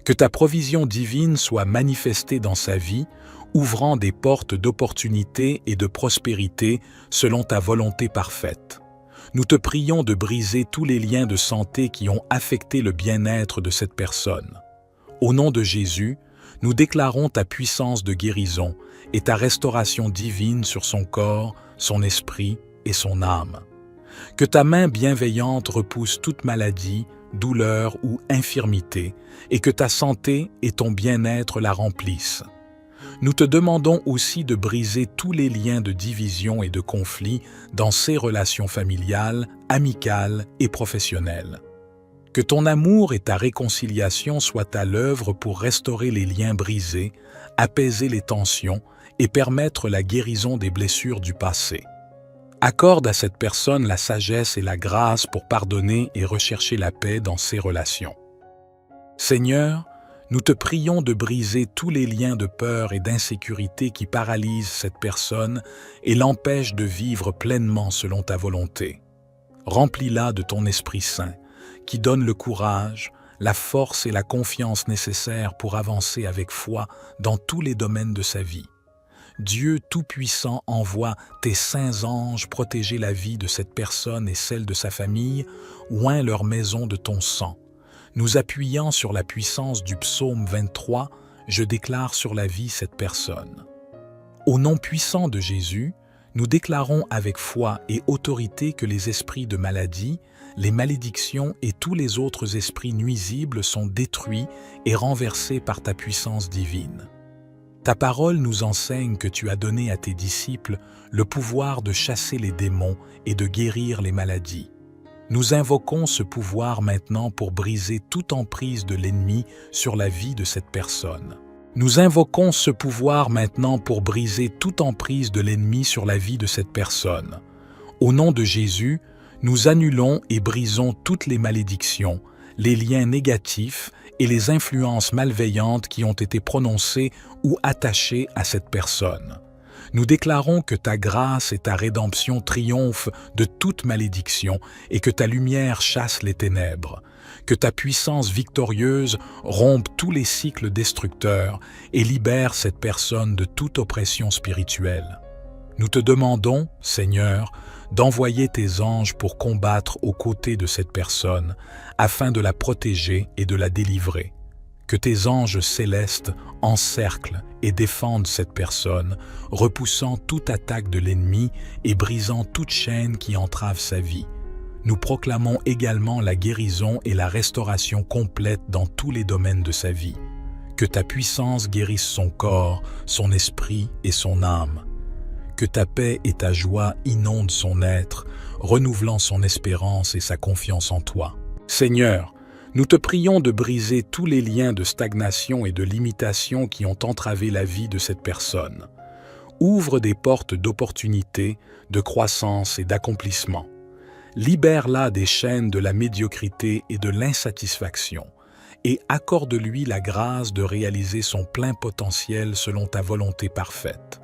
Que ta provision divine soit manifestée dans sa vie, ouvrant des portes d'opportunité et de prospérité selon ta volonté parfaite. Nous te prions de briser tous les liens de santé qui ont affecté le bien-être de cette personne. Au nom de Jésus, nous déclarons ta puissance de guérison et ta restauration divine sur son corps, son esprit et son âme. Que ta main bienveillante repousse toute maladie, douleur ou infirmité, et que ta santé et ton bien-être la remplissent. Nous te demandons aussi de briser tous les liens de division et de conflit dans ces relations familiales, amicales et professionnelles. Que ton amour et ta réconciliation soient à l'œuvre pour restaurer les liens brisés, apaiser les tensions et permettre la guérison des blessures du passé. Accorde à cette personne la sagesse et la grâce pour pardonner et rechercher la paix dans ses relations. Seigneur, nous te prions de briser tous les liens de peur et d'insécurité qui paralysent cette personne et l'empêchent de vivre pleinement selon ta volonté. Remplis-la de ton Esprit Saint, qui donne le courage, la force et la confiance nécessaires pour avancer avec foi dans tous les domaines de sa vie. Dieu Tout-Puissant envoie tes saints anges protéger la vie de cette personne et celle de sa famille, oint leur maison de ton sang. Nous appuyant sur la puissance du psaume 23, je déclare sur la vie cette personne. Au nom puissant de Jésus, nous déclarons avec foi et autorité que les esprits de maladie, les malédictions et tous les autres esprits nuisibles sont détruits et renversés par ta puissance divine. Ta parole nous enseigne que tu as donné à tes disciples le pouvoir de chasser les démons et de guérir les maladies. Nous invoquons ce pouvoir maintenant pour briser toute emprise de l'ennemi sur la vie de cette personne. Nous invoquons ce pouvoir maintenant pour briser toute emprise de l'ennemi sur la vie de cette personne. Au nom de Jésus, nous annulons et brisons toutes les malédictions, les liens négatifs et les influences malveillantes qui ont été prononcées ou attachées à cette personne. Nous déclarons que ta grâce et ta rédemption triomphent de toute malédiction et que ta lumière chasse les ténèbres, que ta puissance victorieuse rompe tous les cycles destructeurs et libère cette personne de toute oppression spirituelle. Nous te demandons, Seigneur, d'envoyer tes anges pour combattre aux côtés de cette personne, afin de la protéger et de la délivrer. Que tes anges célestes encerclent et défendent cette personne, repoussant toute attaque de l'ennemi et brisant toute chaîne qui entrave sa vie. Nous proclamons également la guérison et la restauration complète dans tous les domaines de sa vie. Que ta puissance guérisse son corps, son esprit et son âme. Que ta paix et ta joie inondent son être, renouvelant son espérance et sa confiance en toi. Seigneur, nous te prions de briser tous les liens de stagnation et de limitation qui ont entravé la vie de cette personne. Ouvre des portes d'opportunité, de croissance et d'accomplissement. Libère-la des chaînes de la médiocrité et de l'insatisfaction et accorde-lui la grâce de réaliser son plein potentiel selon ta volonté parfaite.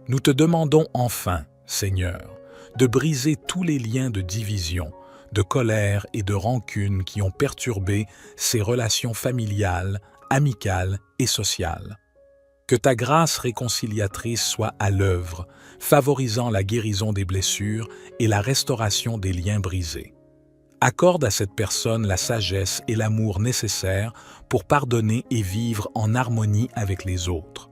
Nous te demandons enfin, Seigneur, de briser tous les liens de division, de colère et de rancune qui ont perturbé ses relations familiales, amicales et sociales. Que ta grâce réconciliatrice soit à l'œuvre, favorisant la guérison des blessures et la restauration des liens brisés. Accorde à cette personne la sagesse et l'amour nécessaires pour pardonner et vivre en harmonie avec les autres.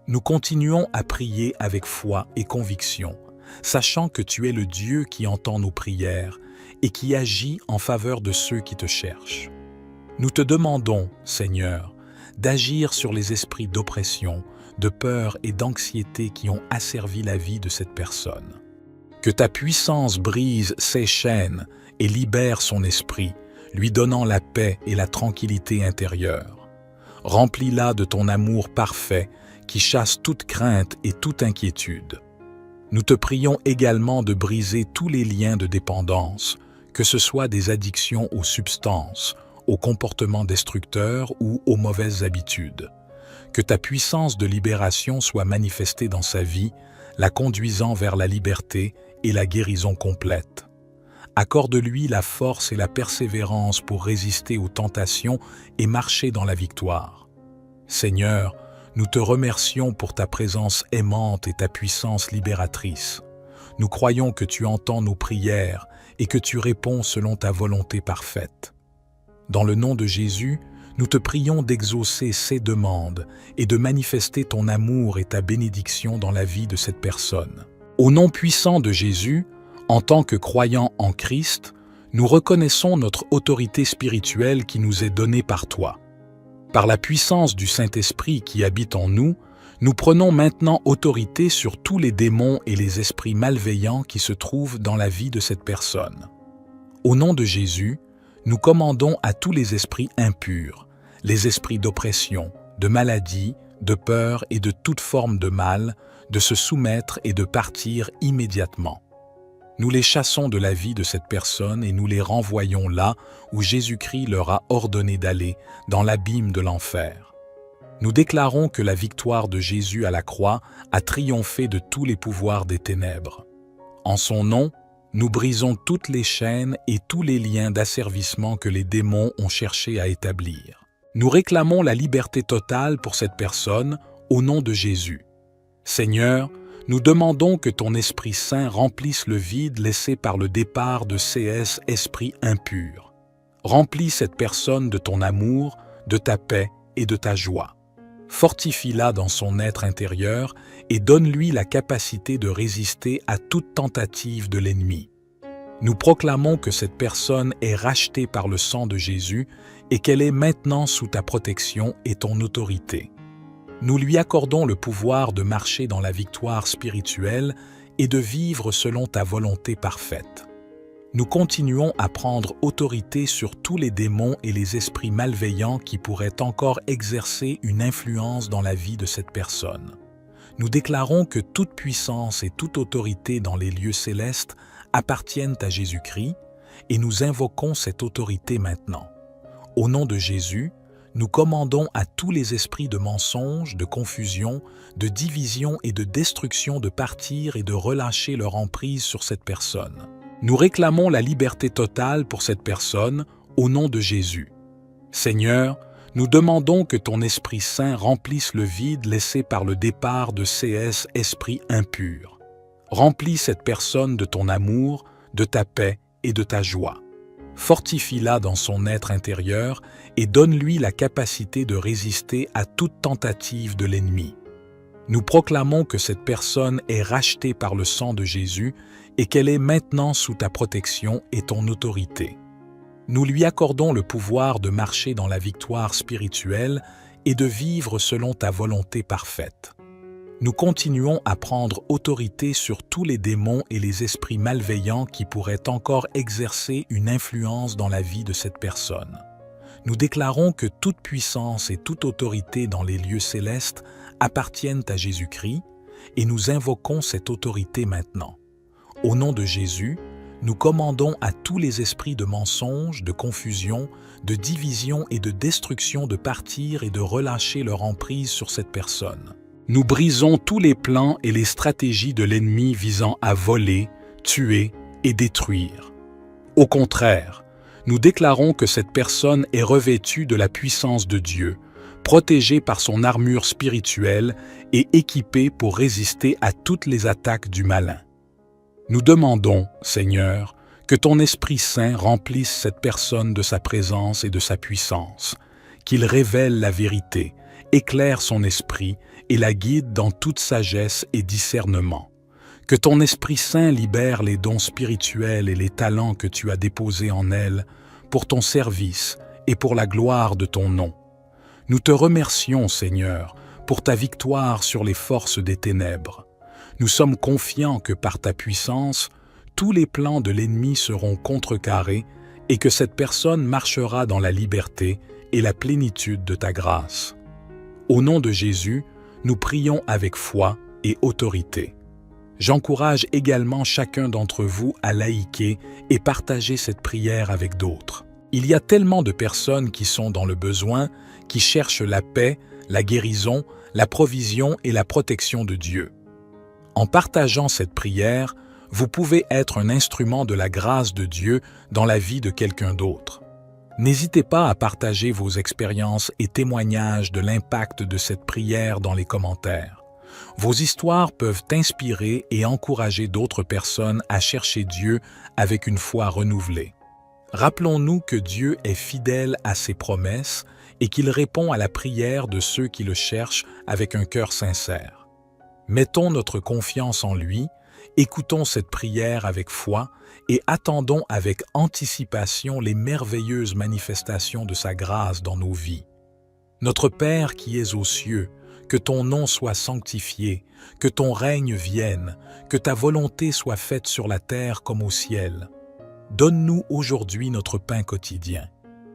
Nous continuons à prier avec foi et conviction, sachant que tu es le Dieu qui entend nos prières et qui agit en faveur de ceux qui te cherchent. Nous te demandons, Seigneur, d'agir sur les esprits d'oppression, de peur et d'anxiété qui ont asservi la vie de cette personne. Que ta puissance brise ses chaînes et libère son esprit, lui donnant la paix et la tranquillité intérieure. Remplis-la de ton amour parfait qui chasse toute crainte et toute inquiétude. Nous te prions également de briser tous les liens de dépendance, que ce soit des addictions aux substances, aux comportements destructeurs ou aux mauvaises habitudes. Que ta puissance de libération soit manifestée dans sa vie, la conduisant vers la liberté et la guérison complète. Accorde-lui la force et la persévérance pour résister aux tentations et marcher dans la victoire. Seigneur, nous te remercions pour ta présence aimante et ta puissance libératrice. Nous croyons que tu entends nos prières et que tu réponds selon ta volonté parfaite. Dans le nom de Jésus, nous te prions d'exaucer ces demandes et de manifester ton amour et ta bénédiction dans la vie de cette personne. Au nom puissant de Jésus, en tant que croyants en Christ, nous reconnaissons notre autorité spirituelle qui nous est donnée par toi. Par la puissance du Saint-Esprit qui habite en nous, nous prenons maintenant autorité sur tous les démons et les esprits malveillants qui se trouvent dans la vie de cette personne. Au nom de Jésus, nous commandons à tous les esprits impurs, les esprits d'oppression, de maladie, de peur et de toute forme de mal, de se soumettre et de partir immédiatement. Nous les chassons de la vie de cette personne et nous les renvoyons là où Jésus-Christ leur a ordonné d'aller, dans l'abîme de l'enfer. Nous déclarons que la victoire de Jésus à la croix a triomphé de tous les pouvoirs des ténèbres. En son nom, nous brisons toutes les chaînes et tous les liens d'asservissement que les démons ont cherché à établir. Nous réclamons la liberté totale pour cette personne au nom de Jésus. Seigneur, nous demandons que ton Esprit Saint remplisse le vide laissé par le départ de ces esprits impurs. Remplis cette personne de ton amour, de ta paix et de ta joie. Fortifie-la dans son être intérieur et donne-lui la capacité de résister à toute tentative de l'ennemi. Nous proclamons que cette personne est rachetée par le sang de Jésus et qu'elle est maintenant sous ta protection et ton autorité. Nous lui accordons le pouvoir de marcher dans la victoire spirituelle et de vivre selon ta volonté parfaite. Nous continuons à prendre autorité sur tous les démons et les esprits malveillants qui pourraient encore exercer une influence dans la vie de cette personne. Nous déclarons que toute puissance et toute autorité dans les lieux célestes appartiennent à Jésus-Christ et nous invoquons cette autorité maintenant. Au nom de Jésus, nous commandons à tous les esprits de mensonge, de confusion, de division et de destruction de partir et de relâcher leur emprise sur cette personne. Nous réclamons la liberté totale pour cette personne au nom de Jésus. Seigneur, nous demandons que ton Esprit Saint remplisse le vide laissé par le départ de ces esprits impurs. Remplis cette personne de ton amour, de ta paix et de ta joie. Fortifie-la dans son être intérieur et donne-lui la capacité de résister à toute tentative de l'ennemi. Nous proclamons que cette personne est rachetée par le sang de Jésus et qu'elle est maintenant sous ta protection et ton autorité. Nous lui accordons le pouvoir de marcher dans la victoire spirituelle et de vivre selon ta volonté parfaite. Nous continuons à prendre autorité sur tous les démons et les esprits malveillants qui pourraient encore exercer une influence dans la vie de cette personne. Nous déclarons que toute puissance et toute autorité dans les lieux célestes appartiennent à Jésus-Christ et nous invoquons cette autorité maintenant. Au nom de Jésus, nous commandons à tous les esprits de mensonge, de confusion, de division et de destruction de partir et de relâcher leur emprise sur cette personne. Nous brisons tous les plans et les stratégies de l'ennemi visant à voler, tuer et détruire. Au contraire, nous déclarons que cette personne est revêtue de la puissance de Dieu, protégée par son armure spirituelle et équipée pour résister à toutes les attaques du malin. Nous demandons, Seigneur, que ton Esprit Saint remplisse cette personne de sa présence et de sa puissance, qu'il révèle la vérité, éclaire son esprit et la guide dans toute sagesse et discernement. Que ton Esprit Saint libère les dons spirituels et les talents que tu as déposés en elle pour ton service et pour la gloire de ton nom. Nous te remercions, Seigneur, pour ta victoire sur les forces des ténèbres. Nous sommes confiants que par ta puissance, tous les plans de l'ennemi seront contrecarrés et que cette personne marchera dans la liberté et la plénitude de ta grâce. Au nom de Jésus, nous prions avec foi et autorité. J'encourage également chacun d'entre vous à liker et partager cette prière avec d'autres. Il y a tellement de personnes qui sont dans le besoin, qui cherchent la paix, la guérison, la provision et la protection de Dieu. En partageant cette prière, vous pouvez être un instrument de la grâce de Dieu dans la vie de quelqu'un d'autre. N'hésitez pas à partager vos expériences et témoignages de l'impact de cette prière dans les commentaires. Vos histoires peuvent inspirer et encourager d'autres personnes à chercher Dieu avec une foi renouvelée. Rappelons-nous que Dieu est fidèle à ses promesses et qu'il répond à la prière de ceux qui le cherchent avec un cœur sincère. Mettons notre confiance en lui Écoutons cette prière avec foi et attendons avec anticipation les merveilleuses manifestations de sa grâce dans nos vies. Notre Père qui es aux cieux, que ton nom soit sanctifié, que ton règne vienne, que ta volonté soit faite sur la terre comme au ciel. Donne-nous aujourd'hui notre pain quotidien.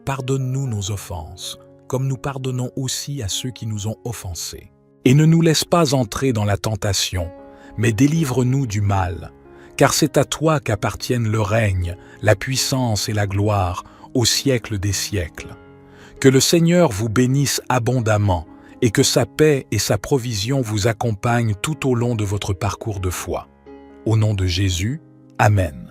Pardonne-nous nos offenses, comme nous pardonnons aussi à ceux qui nous ont offensés. Et ne nous laisse pas entrer dans la tentation, mais délivre-nous du mal, car c'est à toi qu'appartiennent le règne, la puissance et la gloire, au siècle des siècles. Que le Seigneur vous bénisse abondamment, et que sa paix et sa provision vous accompagnent tout au long de votre parcours de foi. Au nom de Jésus, Amen.